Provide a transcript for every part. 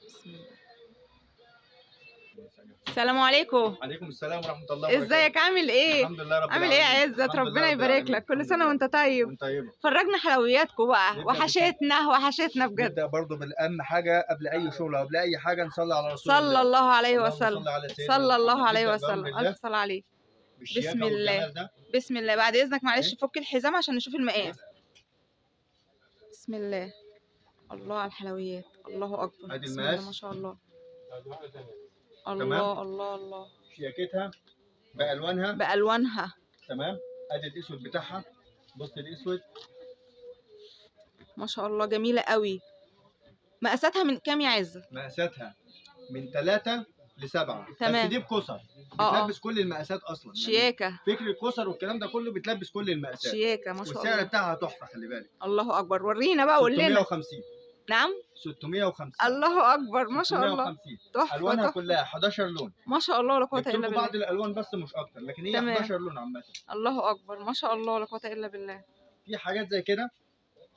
بسم الله. السلام عليكم. وعليكم السلام ورحمة الله وبركاته. ازيك عامل ايه؟ الحمد لله رب عامل ايه العالمين. يا عزت؟ ربنا يبارك لك، كل سنة وانت طيب. وانت طيبة. فرجنا حلوياتكم بقى، وحشتنا بجد. نبدأ برضو بالأهم حاجة قبل أي شغل أو قبل أي حاجة نصلي على رسول الله صلى الله عليه اللهم وسلم. صل على سيدنا صلى الله محمد. عليه نبدأ وسلم. بأمر الله ألف صلاة عليه. بالشياكة بسم الله. والجمال ده. بسم الله. بعد إذنك معلش إيه؟ فك الحزام عشان نشوف المقاس. بسم الله. الله على الحلويات، الله أكبر. أدي بسم المقاس. الله ما شاء الله. تمام. الله الله الله. شياكتها بألوانها. بألوانها. تمام. أدي الأسود بتاعها. بص الأسود ما شاء الله جميلة قوي. مقاساتها من كام يا عزت؟ مقاساتها من 3 ل7. تمام. بس دي بكسر اه. بتلبس كل المقاسات أصلا. شياكة. فكر الكسر والكلام ده كله بتلبس كل المقاسات. شياكة ما شاء الله. والسعر بتاعها تحفة، خلي بالك. الله أكبر. ورينا بقى، قول لنا. 650. نعم. 650. الله أكبر ما شاء الله. 650. تحفة الوانها تحفة. كلها 11 لون. ما شاء الله ولا قوة إلا يكتبوا بالله. بعض الالوان بس مش اكتر، لكن هي تمام. 11 لون عامه. الله أكبر ما شاء الله ولا قوة إلا بالله. في حاجات زي كده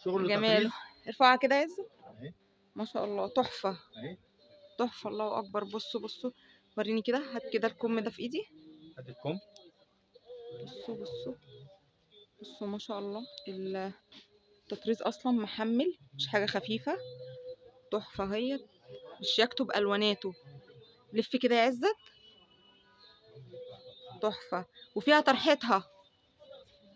شغل جمال. تطريز ارفعها كده يا عز. اهي. ما شاء الله تحفة. اهي. تحفة. الله أكبر. بصوا بصوا، وريني كده. هات كده الكم ده في إيدي. اديكم. بصوا بصوا بصوا ما شاء الله. التطريز أصلا محمل، مش حاجة خفيفة. تحفة. هي مش يكتب ألواناته. لف كده يا عزت. تحفة. وفيها طرحتها،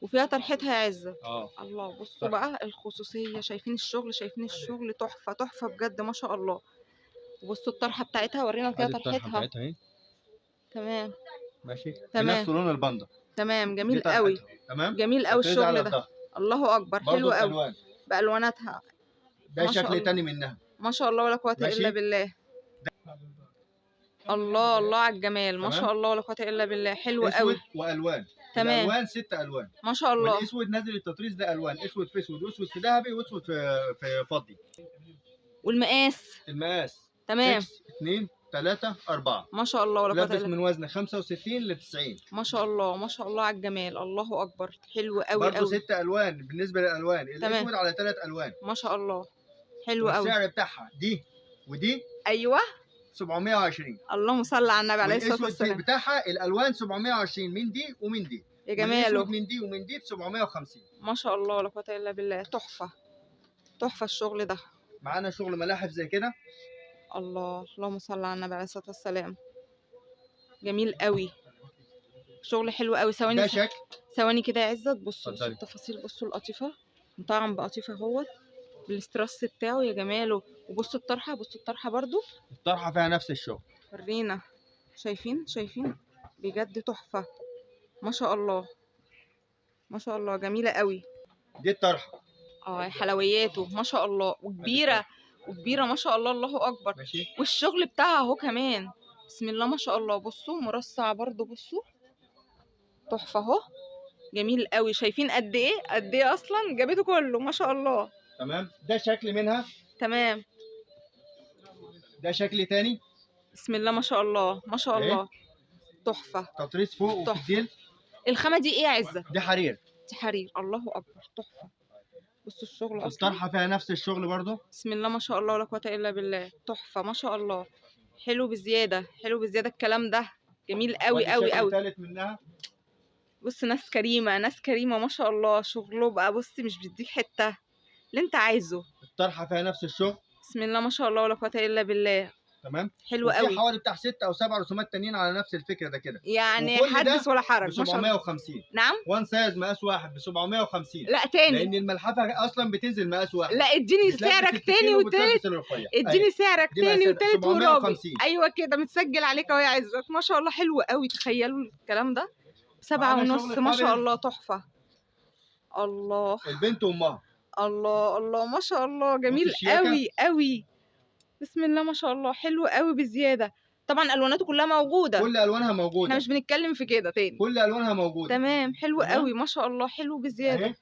وفيها طرحتها يا عزت. الله. بصوا بقى الخصوصية، شايفين الشغل؟ شايفين الشغل؟ تحفة تحفة بجد ما شاء الله. وبصوا الطرحة بتاعتها، ورينا كده طرحتها. اهي. تمام. ماشي. تمام. بنفس لون الباندا. تمام. دي جميل طرحتها. قوي. تمام. جميل قوي تطريز على الشغل ده. الظهر. الله أكبر. برضو حلو قوي. الالوان بألواناتها. ده ما شاء شكل الله. تاني منها. ما شاء الله ولا قوة ماشي. إلا بالله. الله الله على الجمال. ما تمام. شاء الله ولا قوة إلا بالله. حلو قوي. اسود والوان. تمام. الالوان 6 الوان. ما شاء الله. والاسود نازل التطريز ده الوان اسود في اسود، واسود في ذهبي، واسود في فضي. والمقاس. المقاس تمام. 2 3 4. ما شاء الله ولا قوة لابس إلا من وزن 65 ل 90. ما شاء الله ما شاء الله على الجمال. الله أكبر. حلو قوي برضه قوي. 6 الوان بالنسبه للالوان. تمام. الاسود على 3 الوان. ما شاء الله. حلو قوي. والسعر بتاعها دي ودي أيوه. 720. اللهم صل على النبي عليه الصلاة والاسود والسلام. بتاعها الالوان 720 من دي ومن دي. يا جماله. والاسود من دي ومن دي ب 750. ما شاء الله ولا قوة إلا بالله. تحفة تحفة الشغل ده. معانا شغل ملاحف زي كده. الله. اللهم صل على النبي عليه الصلاة والسلام. جميل قوي. شغل حلو قوي. ده شكل. ثواني كده يا عزت. بصوا اتفضلي. التفاصيل. بصوا القطيفة، مطعم بقطيفة اهوت بالاسترس بتاعه. يا جماله. وبصوا الطرحة. بصوا الطرحة برضو. الطرحه فيها نفس الشغل. ورينا. شايفين؟ شايفين؟ بجد تحفة. ما شاء الله ما شاء الله. جميلة قوي. دي الطرحه. حلوياته ما شاء الله. وكبيرة وكبيرة ما شاء الله. الله أكبر. ماشي. والشغل بتاعها اهو كمان. بسم الله ما شاء الله. بصوا مرصع برضو. بصوا تحفة اهو. جميل قوي. شايفين قد ايه؟ قد ايه اصلا جابته كله ما شاء الله. تمام. ده شكل منها. تمام. ده شكل تاني. بسم الله ما شاء الله ما شاء الله. تحفة. تطريز فوق وفي تحفة. الديل. الخامة دي ايه يا عزة؟ دي حرير. دي حرير. الله أكبر. تحفة. بصوا الشغل اصلا. الطرحه فيها نفس الشغل برضو. بسم الله ما شاء الله ولا قوة إلا بالله. تحفة ما شاء الله. حلو بزيادة. حلو بزيادة الكلام ده. جميل قوي قوي قوي. الثالث منها. بص ناس كريمة ناس كريمة ما شاء الله. شغله بقى بص مش بيديك حتة اللي انت عايزه. الطرحه فيها نفس الشغل. بسم الله ما شاء الله ولا قوة إلا بالله. تمام. حلو قوي. وفي حوالي بتاع 6 أو 7 رسومات تانيين على نفس الفكره ده كده. يعني وكل ده حدث ولا ب حرج ما شاء الله. 750. نعم. وان سايز مقاس واحد ب 750. لا تاني. لان الملحفه اصلا بتنزل مقاس واحد. لا اديني بتلبس سعرك ال تاني كيلو وتالت. وبتلبس الرفيع. اديني سعرك دي تاني مقاسات وتالت ورابع. 750. ايوه كده متسجل عليك اهو يا عزت. ما شاء الله حلو قوي. تخيلوا الكلام ده. 7.5 ما شاء الله. تحفة. الله. البنت وامها. الله الله ما شاء الله. جميل قوي قوي. بسم الله ما شاء الله. حلو قوي بزيادة. طبعا الواناته كلها موجودة. كل الوانها موجوده. احنا مش بنتكلم في كده تاني. كل الوانها موجوده. تمام. حلو قوي ما شاء الله. حلو بزيادة.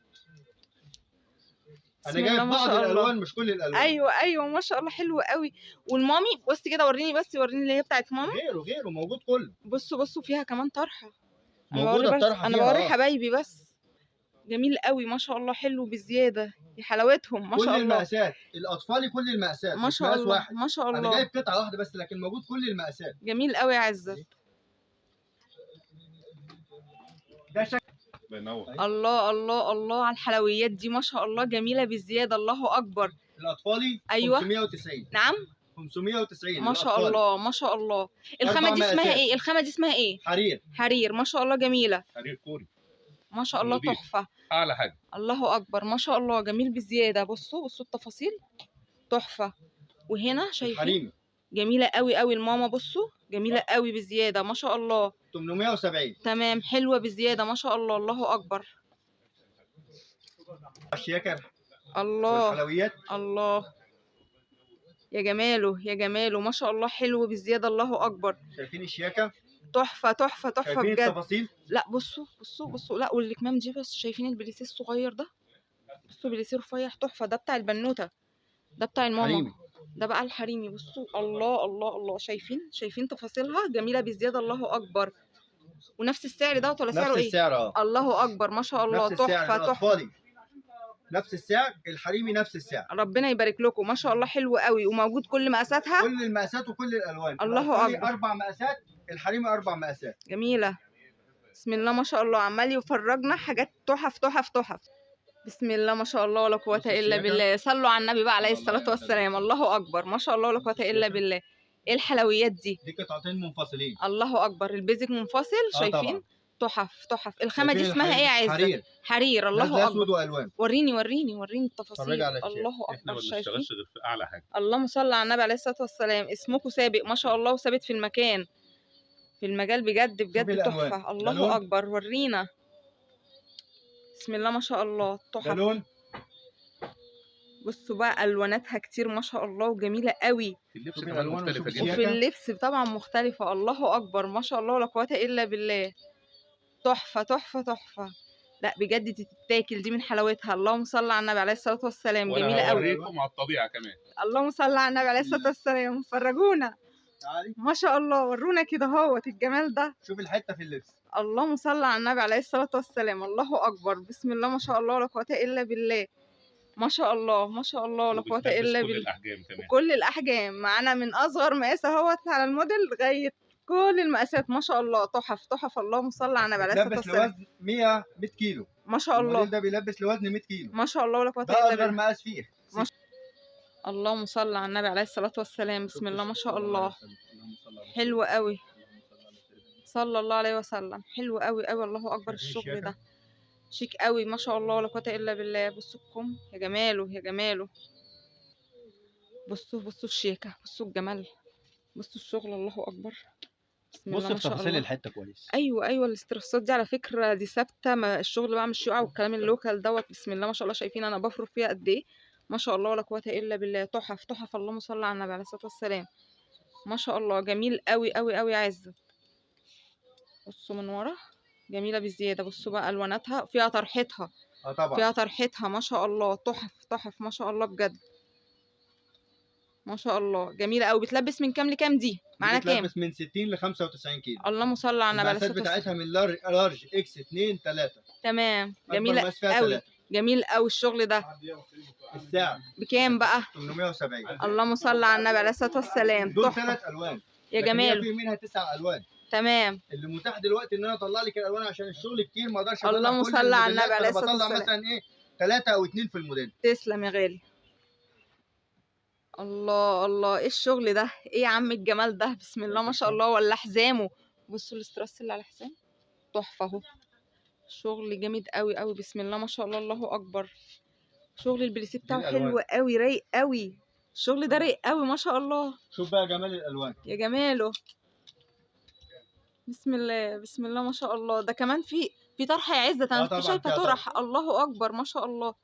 انا جايب بعض الالوان مش كل الالوان. ايوه ايوه ما شاء الله. حلو قوي. والمامي بص كده. وريني بس. وريني اللي هي بتاعت ماما. غيره موجود كله. بصوا فيها كمان طرحه. موجوده الطرحه. انا بوري حبايبي بس. جميل قوي ما شاء الله، حلو بزياده يا حلاوتهم ما كل شاء الله. المقاسات، الاطفالي كل المقاسات، ما مش شاء مقاس الله واحد. ما شاء انا الله، جايب قطعه واحده بس، لكن موجود كل المقاسات. جميل قوي يا عزت. ده شكل الله الله الله على الحلويات دي ما شاء الله، جميله بزياده، الله اكبر. الاطفالي. أيوة. 590. نعم 590 ما شاء الأطفالي. الله ما شاء الله. الخامه أربع دي اسمها مقاسات. ايه؟ الخامه دي اسمها ايه؟ حرير. حرير ما شاء الله، جميله حرير كوري ما شاء الله، نضيف. تحفه. اعلى حاجه. الله اكبر ما شاء الله، جميل بزياده. بصوا بصوا التفاصيل تحفه. وهنا شايفين الحريمي جميله قوي قوي الماما، بصوا جميله قوي بزياده ما شاء الله. 870. تمام حلوه بزياده ما شاء الله، الله اكبر. الشياكه الله والحلويات. الله يا جماله يا جماله ما شاء الله، حلو بزياده، الله اكبر. شايفين الشياكه؟ تحفه تحفه تحفه شايفين بجد. التفاصيل؟ لا بصوا بصوا بصوا، لا والكمام دي بس، شايفين البليسيه الصغير ده؟ بصوا بليسيه رفيع تحفه، ده بتاع البنوته، ده بتاع الماما. حريمي. ده بقى الحريمي. بصوا الله الله الله، شايفين تفاصيلها جميله بزياده، الله اكبر. ونفس السعر ده ولا سعره نفس ايه؟ السعر. الله اكبر ما شاء الله، نفس السعر. تحفه تحفه. الأطفالي نفس السعر، الحريمي نفس السعر. ربنا يبارك لكم ما شاء الله، حلو قوي وموجود كل مقاساتها. كل المقاسات وكل الالوان. الله الأطفالي أكبر. 4 مقاسات، الحريمي 4 مقاسات. جميله بسم الله ما شاء الله، عمال يفرجنا حاجات تحف تحف تحف. بسم الله ما شاء الله ولا قوة إلا بالله. صلوا على النبي بقى عليه الصلاة والسلام. الله أكبر ما شاء الله ولا قوة إلا بالله. إيه الحلويات دي؟ دي قطعتين منفصلين. الله أكبر. البيزك منفصل شايفين؟ تحف تحف. الخامة دي شايفين اسمها إيه يا عزة؟ حرير. حرير. نازلة الله اسود أكبر. والوان. وريني التفاصيل. اتفرجي على الشيء. الله احنا أكبر. ما شايفين؟ بنشتغلش غير في اعلى حاجه. اللهم صل على النبي عليه الصلاة والسلام. اسمكم سابق ما شاء الله، وثابت في المكان في المجال بجد بجد تحفة. الله أكبر. ورينا بسم الله ما شاء الله تحف. ده لون. بصوا بقى الواناتها كتير ما شاء الله وجميله قوي. في اللبس شوفي كمان الألوان مختلفه وشوفي جدا. وفي اللبس طبعا مختلفه. الله اكبر ما شاء الله ولا قوه الا بالله. تحفه تحفه تحفه. لا بجد دي تتاكل، دي من حلاوتها. اللهم صل على النبي عليه الصلاه والسلام. جميله وانا قوي. هوريكم على الطبيعه كمان. اللهم صل على النبي عليه الصلاه والسلام. فرجونا تعالي ما شاء الله، ورونا كده اهوت الجمال ده. شوفي الحته في اللبس. اللهم صل على النبي عليه الصلاه والسلام. الله اكبر. بسم الله ما شاء الله ولا قوه الا بالله. ما شاء الله ما شاء الله ولا قوه وبتلبس الا كل بالله. الاحجام كمان. كل الاحجام معانا، من اصغر مقاس اهوت على الموديل لغايه كل المقاسات ما شاء الله. تحف تحف. اللهم صل على النبي عليه الصلاه بيلبس والسلام. لوزن 100 كيلو. ما شاء الله الموديل ده بيلبس لوزن 100 كيلو. ما شاء الله ولا قوه ده الا اصغر بالله. مقاس فيه. اللهم صل على النبي عليه الصلاه والسلام. بسم الله ما شاء الله. حلو قوي. صلى الله عليه وسلم. حلو قوي قوي. الله اكبر. الشغل ده شيك قوي ما شاء الله ولا قوه الا بالله. بصوا الكم يا جماله يا جماله. بصوا الشياكه، بصوا الجمال، بصوا الشغل. الله اكبر. بسم الله بص ما في شاء تفاصيل الله. الحته كويس. ايوه الاسترسات دي على فكره دي ثابته، الشغل بقى مش يقع، والكلام اللوكال دوت. بسم الله ما شاء الله. شايفين انا بفرك فيها قد ايه ما شاء الله ولا قوه الا بالله. تحف تحف. اللهم صل على النبي عليه الصلاه والسلام. ما شاء الله جميل قوي قوي قوي. عزت بصوا من ورا جميله بزياده. بصوا بقى الواناتها فيها طرحتها. طبعا فيها طرحتها ما شاء الله. تحف تحف ما شاء الله بجد. ما شاء الله جميله قوي. بتلبس من كام لكام دي؟ معانا كام؟ بتلبس من 60 ل 95 كيلو. اللهم صل على النبي عليه المقاسات الصلاه والسلام. بتاعتها من لارج اكس 2 3. تمام جميله قوي. قوي. جميل قوي الشغل ده. السعر بكام بقى؟ 870. اللهم صل على النبي عليه الصلاه والسلام. دول تحفه 3 الوان يا لكن هي جماله. في منها 9 الوان. تمام. اللي متاح دلوقتي ان انا اطلع لك الالوان عشان الشغل كتير، ما اقدرش اطلع اللهم كل صل على الموديلات. النبي عليه أنا الصلاة بطلع والسلام. مثلا ايه 3 او 2 في الموديل. تسلم يا غالي. الله الله. ايه الشغل ده؟ ايه يا عم الجمال ده؟ بسم الله ما شاء الله. ولا حزامه. بصوا الاستراس اللي على الحزام تحفه اهو. شغل جامد قوي قوي. بسم الله ما شاء الله. الله اكبر. شغل البليسيه بتاعه حلو قوي، رايق قوي. الشغل ده رايق قوي ما شاء الله. شوف بقى جمال الالوان يا جماله. بسم الله بسم الله ما شاء الله. ده كمان في طرحه يا عزت. انا طبعاً شايفه فيها طرح. الله اكبر ما شاء الله.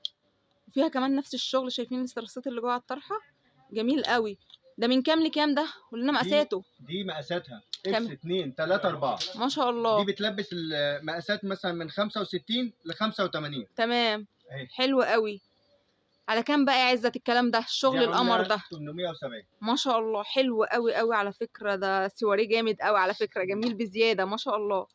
وفيها كمان نفس الشغل. شايفين الاسترسات اللي جوه على الطرحه؟ جميل قوي. ده من كام لكام ده؟ قولنا مقاساته. دي مقاساتها كام؟ اكس 2 3 4. ما شاء الله. دي بتلبس المقاسات مثلا من 65 ل 85. تمام اهي. حلو قوي. على كام بقى يا عزت الكلام ده؟ الشغل دي القمر عاملة ده 870. ما شاء الله. حلو قوي قوي على فكره. ده سواريه جامد قوي على فكره. جميل بزياده ما شاء الله.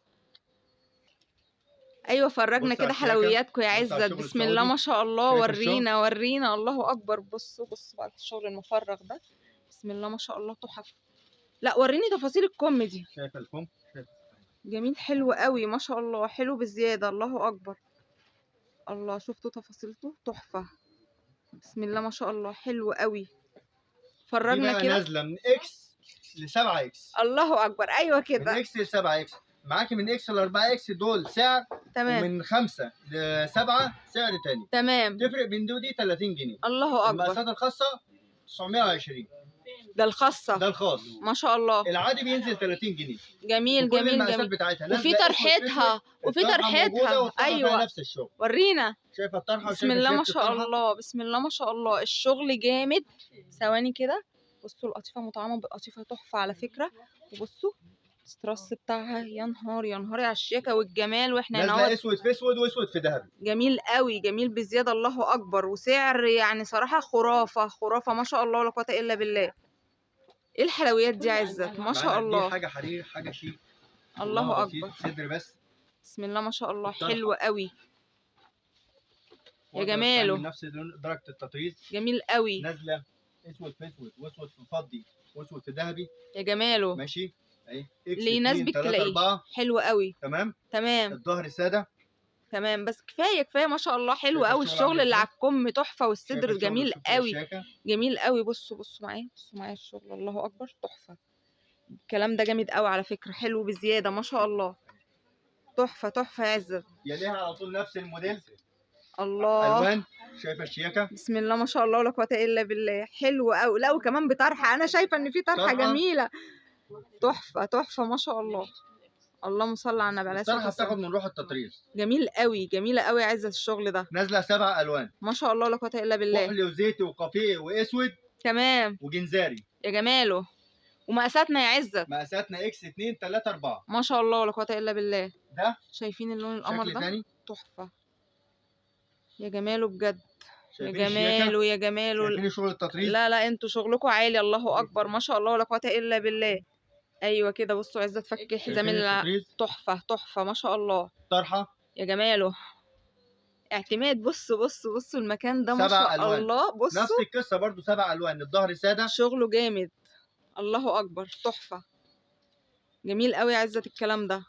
ايوه فرجنا بص على كده الشياكة، حلوياتكم يا بص على عزت، الشغل بسم الله السعودي. ما شاء الله. شايف ورينا ورينا، الله اكبر. بصوا بصوا بقى الشغل المفرغ ده، بسم الله ما شاء الله تحف. لا وريني تفاصيل الكوميدي. شايف الكم، شايف جميل حلو قوي ما شاء الله، حلو بزياده، الله اكبر. الله شفتوا تفاصيلته تحفه، بسم الله ما شاء الله حلو قوي. دي فرجنا بقى كده، نازله من اكس ل 7 اكس، الله اكبر. ايوه من كده اكس ل 7 اكس. معاكي من اكس ل 4 اكس دول سعر، تمام ومن 5 ل 7 سعر تاني. تمام. تفرق بين دي ودي 30 جنيه. الله اكبر. المقاسات الخاصه 920، ده الخاصه ده الخاص. ما شاء الله. العادي بينزل 30 جنيه. جميل وكل جميل المقاسات جميل. بتاعتها وفي نازلة أسود طرحتها أسود. وفي الطرحة موجودة، طرحتها والطرحة فيها ايوه نفس الشغل. ورينا. شايفه الطرحه بسم وشايفه الله ما شياكة شاء الطرحة؟ الله، بسم الله ما شاء الله، الشغل جامد. ثواني كده، بصوا القطيفه مطعمه بقطيفه تحفه على فكره. وبصوا الستراس بتاعها، يا نهار يا نهاري على الشياكه والجمال. واحنا نازله هنا اسود في اسود واسود في ذهبي. جميل قوي، جميل بزياده، الله اكبر. وسعر يعني صراحه خرافه خرافه ما شاء الله، ولا قوه الا بالله. ايه الحلويات دي يا عزت ما شاء معانا الله. دي حاجه حرير، حاجه شيك. الله بسيط، اكبر. صدر بس. بسم الله ما شاء الله الطرحة. حلو قوي يا وأقدر جماله. أستعمل نفس درجه التطريز. جميل قوي نازله اسود في اسود واسود في فضي واسود في ذهبي. يا جماله. ماشي اهي. اللي يناسبك تلاقيه. 4 حلو قوي. تمام. تمام الظهر ساده. تمام. بس كفايه كفايه ما شاء الله، حلو شايف قوي الشغل الشغل عامل اللي إزاي؟ على الكم تحفه، والصدر شايف الشغل، جميل شوف قوي الشياكة. جميل قوي. بصوا بصوا معايا، بصوا معايا الشغل، الله اكبر تحفه. الكلام ده جامد قوي على فكره، حلو بزياده ما شاء الله، تحفه تحفه يا عزت. يليها على طول نفس الموديل. الله. الوان. شايفه الشياكه. بسم الله ما شاء الله، ولا قوه الا بالله، حلو قوي. لا وكمان بطرحه، انا شايفه ان في طرحه طرحة. جميله، تحفه تحفه ما شاء الله. اللهم صل على النبي عليه الصلاه الطرحه بتاخد والسلام. من روح التطريز. جميل قوي، جميله قوي يا عزت الشغل ده نازله 7 الوان. ما شاء الله، ولا قوه الا بالله. كحلي وزيتي وكافيه واسود تمام وجنزاري. يا جماله. ومقاساتنا يا عزت مقاساتنا اكس 2 3 4. ما شاء الله، ولا قوه الا بالله. ده شايفين اللون القمر شكل ده تاني. تحفه يا جماله بجد، يا شايفين الشياكة؟ جماله يا جماله. شايفين شغل التطريز؟ لا لا انتوا شغلكم عالي، الله اكبر ما شاء الله، ولا قوه الا بالله. ايوه كده بصوا عزت فك حزام شايفين التطريز؟ تحفه تحفه ما شاء الله طرحه يا جماله. اعتماد. بصوا بصوا بصوا المكان ده ما 7 شاء ألوان. الله. نفس بصوا القصه برضو 7 الوان. الظهر ساده. شغله جامد، الله اكبر تحفه، جميل قوي يا عزت الكلام ده.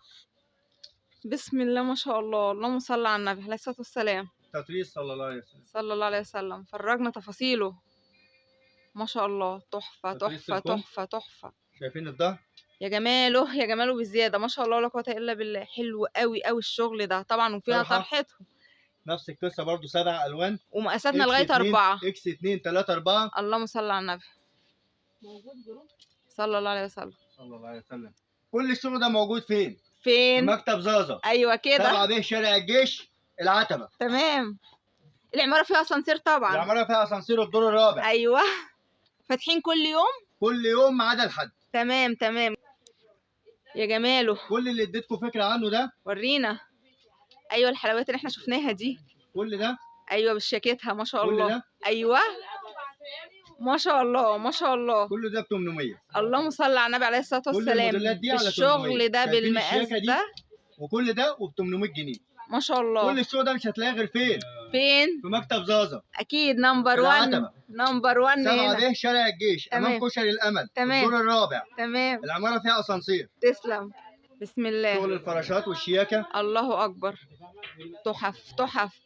بسم الله ما شاء الله، اللهم صل على النبي عليه الصلاه والسلام. تطريز صلى الله عليه وسلم. صلى الله عليه وسلم. فرجنا تفاصيله ما شاء الله، تحفه تطريز تحفه الكم. تحفه تحفه شايفين الظهر؟ يا جماله يا جماله بزياده ما شاء الله، ولا قوه الا بالله. حلو قوي قوي الشغل ده طبعا، وفيها طرحة. طرحتهم. نفس القصه برضو 7 الوان. ومقاساتنا لغايه 4. اكس 2 3 4. اللهم صل على النبي صلى الله عليه وسلم. صلى الله عليه وسلم. كل الشغل ده موجود فين؟ في فين؟ مكتب زازا. ايوه كده 7 ب شارع الجيش العتبه. تمام. العماره فيها اسانسير طبعا. العماره فيها اسانسير الدور الرابع. ايوه فاتحين كل يوم. كل يوم ما عدا الحد. تمام تمام يا جماله. كل اللي اديتكم فكره عنه ده. ورينا. ايوه الحلويات اللي احنا شفناها دي. كل ده. ايوه بشياكتها ما شاء كل الله. ده. ايوه ما شاء الله ما شاء الله. كل ده ب 800. اللهم صل على النبي عليه الصلاه كل والسلام. الموديلات دي على 800. الشغل ده شايفين بالمقاس الشياكة دي؟ ده وكل ده وب 800 جنيه. ما شاء الله. كل الشغل ده مش هتلاقيه غير فين؟ فين؟ في مكتب زازا. اكيد نمبر 1. العتبة. نمبر 1 7 هنا. ب شارع الجيش تمام. امام كشري الامل. تمام. الدور الرابع. تمام العماره فيها اسانسير. تسلم. بسم الله. شغل الفراشات والشياكه. الله اكبر تحف تحف.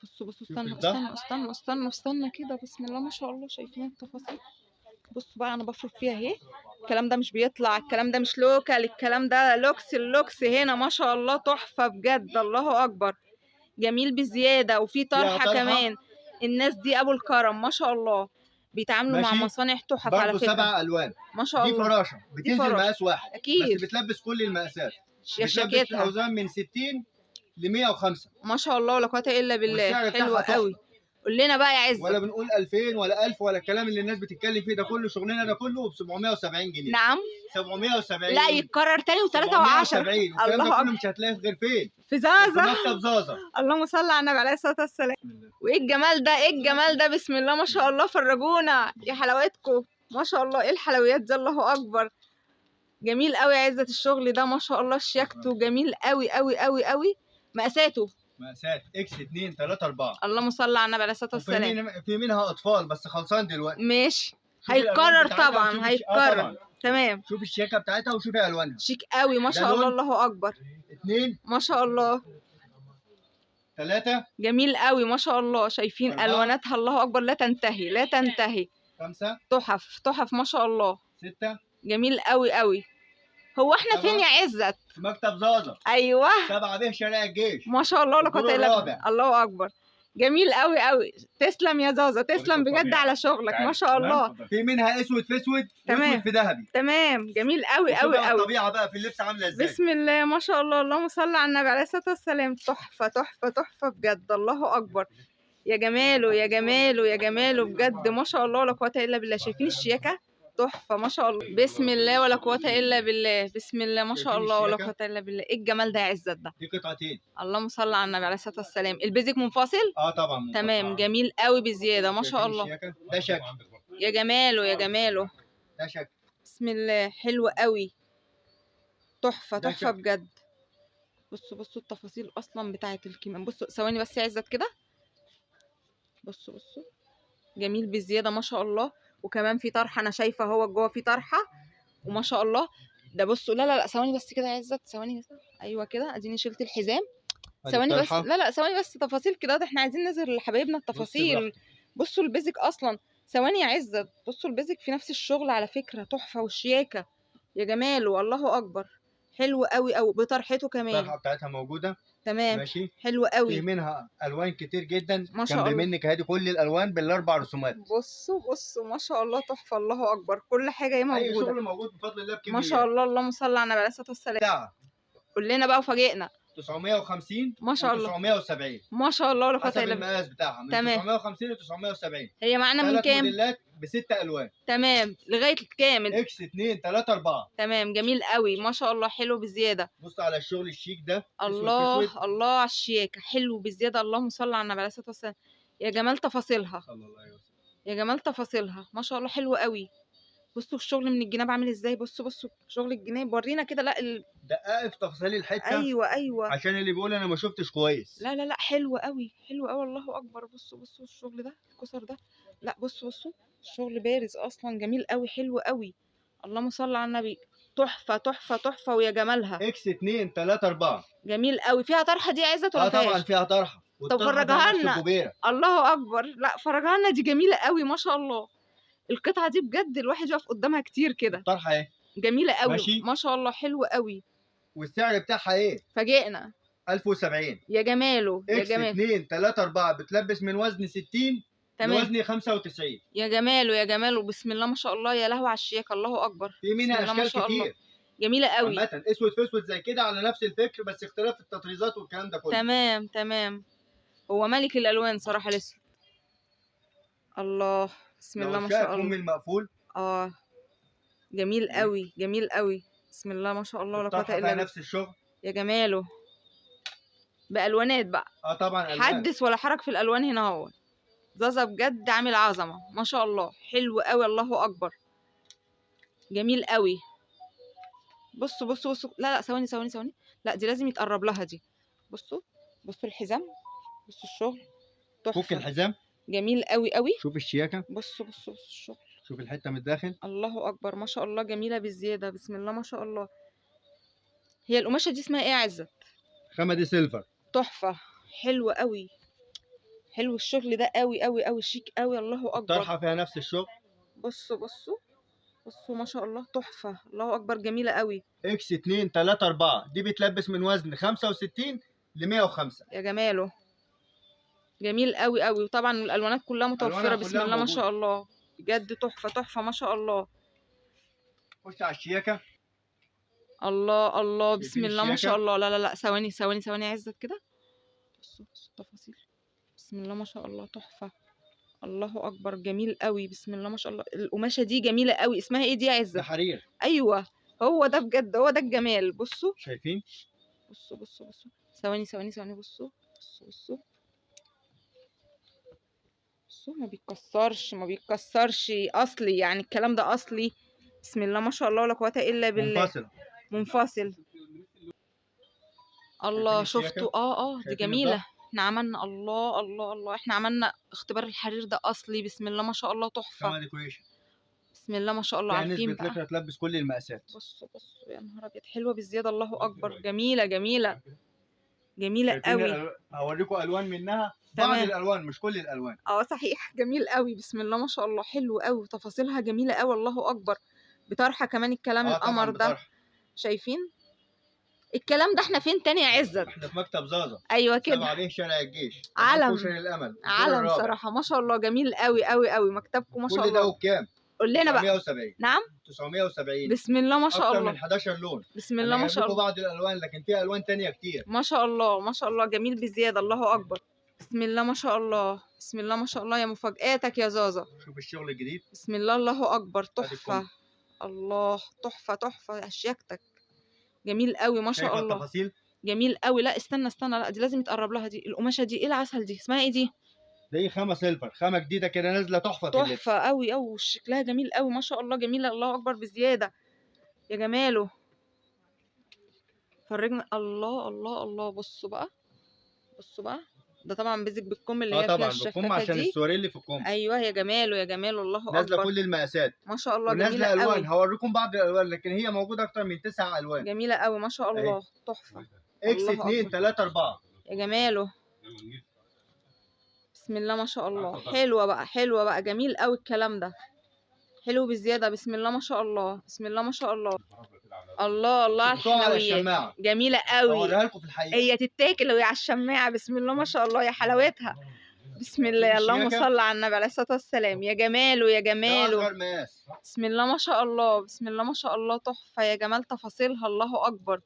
بصوا بصوا استنوا الظهر. استنوا استنوا استنوا استنوا كده، بسم الله ما شاء الله. شايفين التفاصيل؟ بصوا بقى انا بفرض فيها اهي. الكلام ده مش بيطلع، الكلام ده مش لوكال، الكلام ده لوكس. اللوكس هنا ما شاء الله تحفه بجد، الله اكبر جميل بزياده. وفي طرحه طرحة. كمان. الناس دي ابو الكرم ما شاء الله، بيتعاملوا مع ماشي. مصانع تحف على برضه فكره 7 الوان. ما شاء دي الله. فراشه بتنزل فراشه. مقاس واحد. اكيد بس بتلبس كل المقاسات. يا بتلبس شاكيتها اوزان من 60 ل 105. ما شاء الله، ولا قوه الا بالله. والسعر بتاعها حلوه تحفة. قوي. قول لنا بقى يا عزت. ولا بنقول 2000 ولا 1000 ولا الكلام اللي الناس بتتكلم فيه ده كله. شغلنا ده كله ب 770 جنيه. نعم 770. لا يتكرر تاني و3 و10. 770. والكلام ده الله كله اكبر. مش هتلاقيه غير فين؟ في في زازا. مكتب زازا. اللهم صل على النبي عليه الصلاه والسلام. وايه الجمال ده، ايه الجمال ده، بسم الله ما شاء الله. فرجونا يا حلاوتكم ما شاء الله. ايه الحلويات دي، الله اكبر جميل قوي يا عزت الشغل ده ما شاء الله. شياكته جميل قوي قوي قوي قوي مقاساته مقاسات اكس 2 3 4. اللهم صل على النبي عليه الصلاه وفي والسلام. في منها اطفال بس خلصان دلوقتي. ماشي، شوفي الألوان هيتكرر بتاعتها طبعا وشوفي هيتكرر. طبعا. تمام. شوفي الشياكه بتاعتها وشوفي الوانها. شيك قوي ما ده شاء الله، لون. الله اكبر. 2 ما شاء الله 3 جميل قوي ما شاء الله. شايفين 4 الواناتها الله اكبر، لا تنتهي لا تنتهي. 5 تحف تحف ما شاء الله. 6 جميل قوي قوي. هو احنا سبعة. فين يا عزت؟ في مكتب زازا ايوه 7 به شارع الجيش. ما شاء الله لا قوه الدور الا بالله. الرابع. الله اكبر. جميل قوي قوي. تسلم يا زازا، تسلم بجد على شغلك ما شاء الله. في منها اسود في اسود تمام. واسود في ذهبي. تمام جميل قوي وشوفي قوي بقى قوي. الطبيعه بقى في اللبس عامله ازاي. بسم الله ما شاء الله، اللهم صل على النبي عليه الصلاه والسلام. تحفه تحفه تحفه بجد، الله اكبر. يا جماله يا جماله يا جماله بجد ما شاء الله، ولا قوه الا بالله. شايفين الشياكه؟ تحفه ما شاء الله. بسم الله ولا قوه الا بالله. بسم الله ما شاء شايفين الله ولا الشياكة؟ قوه الا بالله. ايه الجمال ده يا عزت ده؟ دي قطعتين. اللهم صل على النبي عليه الصلاه والسلام. البيزك منفصل؟ طبعا منفصل. تمام جميل قوي بزياده ما شاء شايفين الله. الشياكة؟ ده شكل. يا جماله يا جماله. ده شكل. بسم الله حلو قوي. تحفه ده تحفه شكل. بجد. بصوا بصوا التفاصيل اصلا بتاعه الكمام. بصوا ثواني بس يا عزت كده. بصوا بصوا جميل بزياده ما شاء الله. وكمان في طرحه انا شايفه هو جوه في طرحه وما شاء الله. ده بصوا لا لا لا ثواني بس كده يا عزت، ثواني بس. ايوه كده اديني شلت الحزام. ثواني بس، لا لا ثواني بس تفاصيل كده، ده احنا عايزين نظهر لحبايبنا التفاصيل. بصوا البيزك اصلا. ثواني يا عزت، بصوا البيزك في نفس الشغل على فكره. تحفه والشياكه يا جماله الله اكبر. حلو قوي قوي بطرحته كمان. الطرحه بتاعتها موجوده. تمام ماشي. حلو في قوي منها الوان كتير جدا. ما شاء جنب الله. منك هادي كل الالوان بالاربع رسومات. بصوا بصوا ما شاء الله تحفه الله اكبر. كل حاجه ايه اي موجوده شغل موجود بفضل الله بكمية. ما شاء الله. اللهم صل على النبي عليه الصلاه والسلام. ساعه قول لنا بقى وفاجئنا. 950 ما شاء الله. 970 ما شاء الله ولا قوه حسب الا بالله. المقاس بتاعها من تمام. 950 ل 970. هي معانا من 3 كام؟ موديلات ب6 الوان. تمام لغايه كامل. اكس 2 3 4. تمام جميل قوي ما شاء الله. حلو بزياده. بص على الشغل الشيك ده. الله أسود. الله على الشياكه. حلو بزياده اللهم صل على النبي عليه الصلاه والسلام. يا جمال تفاصيلها. صلى الله عليه وسلم. يا جمال تفاصيلها ما شاء الله. حلو قوي. بصوا الشغل من الجناب عامل ازاي. بصوا بصوا شغل الجناب ورينا كده. لا دقائق في تفاصيل الحته. ايوه ايوه. عشان اللي بيقول انا ما شفتش كويس. لا لا لا حلو قوي حلو قوي الله اكبر. بصوا بصوا الشغل ده الكسر ده. لا بصوا بصوا الشغل بارز اصلا جميل قوي حلو قوي. اللهم صل على النبي. تحفه تحفه تحفه ويا جمالها. اكس 2 3 4. جميل قوي. فيها طرحه دي عزت ولا طبعا فيهاش؟ فيها طرحه. طب فرجها لنا. الله اكبر. لا فرجها لنا دي جميله قوي ما شاء الله. القطعه دي بجد الواحد يقف قدامها كتير كده. الطرحه اهي جميله قوي ماشي. ما شاء الله. حلو قوي. والسعر بتاعها ايه؟ فاجئنا 1070. يا جماله يا اكس جمال. 2 3 4 بتلبس من وزن 60 تمام لوزن 95. يا جماله يا جماله. بسم الله ما شاء الله. يا لهوي على الشياكه الله اكبر. في منها بسم الله ما اشكال شاء الله. كتير. جميله قوي. عامة اسود في اسود زي كده على نفس الفكر بس اختلاف التطريزات والكلام ده كله. تمام تمام. هو ملك الالوان صراحه الاسود. الله بسم الله ما شاء من الله. المقفول. جميل قوي جميل قوي. بسم الله ما شاء الله ولا قوه الطرحه الا فيها بالله. نفس الشغل. يا جماله. بالوانات بقى. طبعا الوان. حدث ولا حرج في الالوان هنا اهو. زازا بجد عامل عظمه ما شاء الله. حلو قوي الله اكبر. جميل قوي. بصوا بصوا بصوا. لا لا ثواني ثواني ثواني. لا دي لازم يتقرب لها دي. بصوا بصوا الحزام. بصوا الشغل فك تحفه. الحزام. جميل قوي قوي. شوف الشياكه. بصوا بصوا بصوا الشغل. شوف الحته من الداخل. الله اكبر ما شاء الله. جميله بالزياده بسم الله ما شاء الله. هي القماشه دي اسمها ايه يا عزت؟ خامه دي سيلفر. تحفه. حلو قوي. حلو الشغل ده قوي قوي قوي. شيك قوي الله اكبر. الطرحه فيها نفس الشغل. بصوا بصوا بصوا ما شاء الله. تحفه الله اكبر. جميله قوي. اكس 2 3 4 دي بتلبس من وزن 65 ل 105. يا جماله. جميل قوي قوي. وطبعا الالوانات كلها متوفره بسم الله ما شاء الله. بجد تحفه تحفه ما شاا الله. خش على الشياكه. الله الله بسم الله ما شاء الشياكة؟ الله. لا لا لا ثواني ثواني ثواني يا عزت كده. بصوا بصوا التفاصيل. بسم الله ما شاء الله. تحفه. الله اكبر. جميل قوي بسم الله ما شاء الله. القماشه دي جميله قوي. اسمها ايه دي يا عزت؟ ده حرير. ايوه هو ده بجد. هو ده الجمال. بصوا شايفين؟ بصوا بصوا بصوا. ثواني ثواني ثواني. بصوا بصوا بصوا بصوا. ما بيتكسرش ما بيتكسرش. اصلي يعني الكلام ده اصلي. بسم الله ما شاء الله ولا قوه الا بالله. منفصل. منفصل. الله شايفين الشياكة؟ شفتوا دي شايفين جميلة. الظهر؟ احنا عملنا الله الله الله، احنا عملنا اختبار الحرير ده اصلي. بسم الله ما شاء الله تحفة. كمان ديكوريشن. بسم الله ما شاء الله. فيها عارفين نسبة بقى، لكرة تلبس كل المقاسات. بصوا بصوا يا نهار ابيض، حلوة بالزيادة. الله اكبر، جميلة جميلة جميلة شايفين قوي. هوريكم الوان منها، بعض تمام. الالوان مش كل الالوان. صحيح، جميل قوي. بسم الله ما شاء الله، حلو قوي، تفاصيلها جميلة قوي. الله اكبر. بطرحة كمان الكلام القمر طبعا ده. بطرح. شايفين الكلام ده؟ احنا فين تاني يا عزت؟ احنا في مكتب زازا. ايوه كده كده، عليه شارع الجيش. علم. كشري الامل. علم صراحة ما شاء الله، جميل قوي قوي قوي. مكتبكم ما شاء كل ده الله. بكام؟ قول لنا بقى. 970. نعم. 970. بسم الله ما شاء اكتر الله. من 11 لون. بسم الله ما شاء الله. بعض الالوان لكن في الوان تانية كتير. ما شاء الله ما شاء الله، جميل بزيادة. الله أكبر. بسم الله ما شاء الله. بسم الله ما شاء الله، يا مفاجآتك يا زازا. شوف الشغل الجديد. بسم الله الله أكبر، ادي تحفة. الكم. الله، تحفة تحفة أشياكتك. جميل قوي ما شاء شايفة الله. التفاصيل؟ جميل قوي. لا استنى استنى، لا دي لازم يتقرب لها. دي القماشة دي ايه العسل دي؟ اسمها ايه دي؟ دي خامة سيلفر، خامة جديدة كده نازلة تحفة في اللبس. تحفة قوي قوي، وشكلها جميل قوي ما شاء الله. جميلة الله أكبر بزيادة. يا جماله. فرجنا. الله الله الله. بصوا بقى، بصوا بقى. ده طبعا بيزك بالكم اللي هي فيها طبعا بالكم الشفافة عشان دي. السواري اللي في الكم. ايوه يا جماله يا جماله. الله نازلة اكبر. كل المقاسات ما شاء الله، ونازلة جميله الوان. قوي. هوريكم بعض الالوان لكن هي موجودة اكتر من 9 الوان. جميله قوي ما شاء الله. تحفه. اكس الله 2 أكبر. 3 4. يا جماله. بسم الله ما شاء الله. حلوه بقى، حلوه بقى، جميل قوي الكلام ده. حلو بزياده. بسم الله ما شاء الله. بسم الله ما شاء الله. الله الله على الحلويات. جميله قوي. هوريها لكم في الحقيقة. هي تتاكل وهي على الشماعه. بسم الله ما شاء الله، يا حلاوتها. بسم الله. اللهم صل على النبي عليه الصلاه والسلام. يا جماله يا جماله. اصغر مقاس. بسم الله ما شاء الله. بسم الله ما شاء الله، تحفه يا جمال تفاصيلها. الله اكبر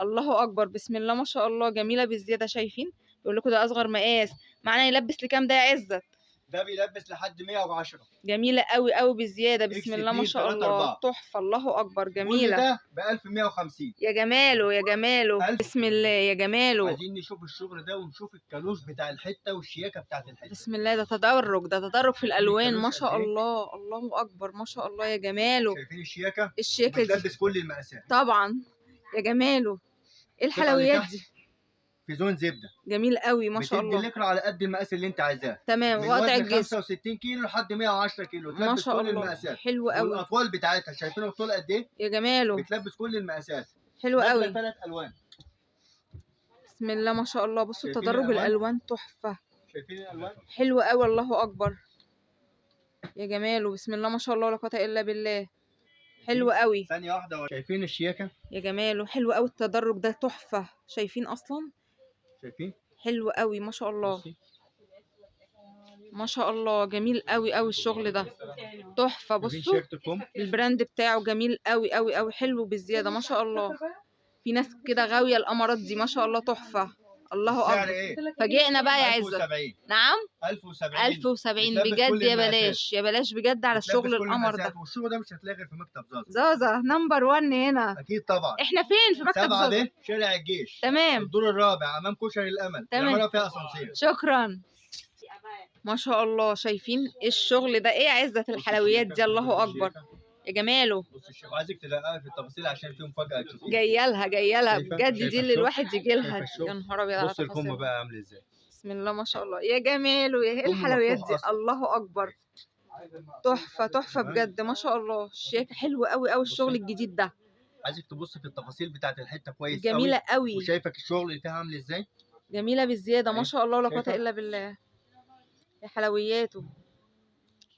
الله اكبر. بسم الله ما شاء الله، جميله بالزياده. شايفين بيقول لكم ده اصغر مقاس. معناه يلبس لكام ده يا عزت؟ ده بيلبس لحد 110. جميله قوي قوي بالزياده. بسم إكس الله ما 2 شاء 3 الله. 4. تحفه. الله اكبر، كل جميله. ده ب 1150. يا جماله يا جماله. بسم الله يا جماله. عايزين نشوف الشغل ده ونشوف الكالوش بتاع الحته والشياكه بتاعت الحته. بسم الله. ده تدرج، ده تدرج في الالوان ما شاء قد إيه؟ الله. الله اكبر ما شاء الله. يا جماله. شايفين الشياكه؟ الشياكه دي بتلبس كل المقاسات. طبعا. يا جماله. ايه الحلويات دي؟ في زون زبده. جميل قوي ما شاء بتدي الله. اللكرة على قد المقاس اللي انت عايزاه. تمام. من وقطع وزن الجسم 65 كيلو لحد 110 كيلو ما تلبس شاء كل الله. المقاسات. حلو قوي. والاطوال بتاعتها شايفين الطول قد ايه؟ يا جماله. بتلبس كل المقاسات. حلو قوي. 3 الوان. بسم الله ما شاء الله. بصوا شايفين تدرج الألوان؟ الالوان تحفه. شايفين الالوان؟ حلو قوي. الله اكبر. يا جماله. بسم الله ما شاء الله، لا قوه الا بالله. حلو قوي. ثانيه واحده. شايفين الشياكه؟ يا جماله. حلو قوي التدرج ده، تحفه. شايفين اصلا؟ شايفين؟ حلو قوي ما شاء الله. بصي. ما شاء الله، جميل قوي قوي الشغل ده. تحفه. شايفين بصوا شيرتكم؟ البراند بتاعه جميل قوي قوي قوي. حلو بالزياده ما شاء الله. في ناس كده غاويه الامارات دي ما شاء الله. تحفه. الله سعر اكبر. ايه؟ فاجئنا بقى يا عزت. 1070. نعم. 1070. 1070 بتلبس بجد كل يا المقاسات. بلاش يا بلاش بجد على بتلبس الشغل كل القمر المقاسات. ده. والشغل ده مش هتلاقي غير في مكتب زازا. زازا نمبر 1 هنا. اكيد طبعا. احنا فين في مكتب 7 زازا؟ ب شارع الجيش. تمام. الدور الرابع امام كشري الامل. تمام. العماره فيها اسانسير. شكرا. ما شاء الله. شايفين الشغل ده ايه يا عزت؟ الحلويات دي. الله اكبر. يا جماله. بص الشيخ عايزك تدققي في التفاصيل عشان في مفاجاه تشوفيها. جايه لها جايه لها شايفة؟ بجد. شايفة دي اللي الشغل؟ الواحد يجي لها. شايفة الشغل؟ يا نهار ابيض على بص الكم تفاصيلها. بقى عامل ازاي. بسم الله ما شاء الله. يا جماله. يا ايه كم الحلويات مفتوح دي؟ أصلاً. الله اكبر. تحفه تحفه بجد ما شاء الله. الشياكه حلو قوي قوي الشغل الجديد ده. عايزك تبص في التفاصيل بتاعت الحته كويس جميله قوي. وشايفك الشغل اللي فيها عامل ازاي. جميله بالزياده ما شاء الله. لا قوه شايفة؟ الا بالله. يا حلوياته.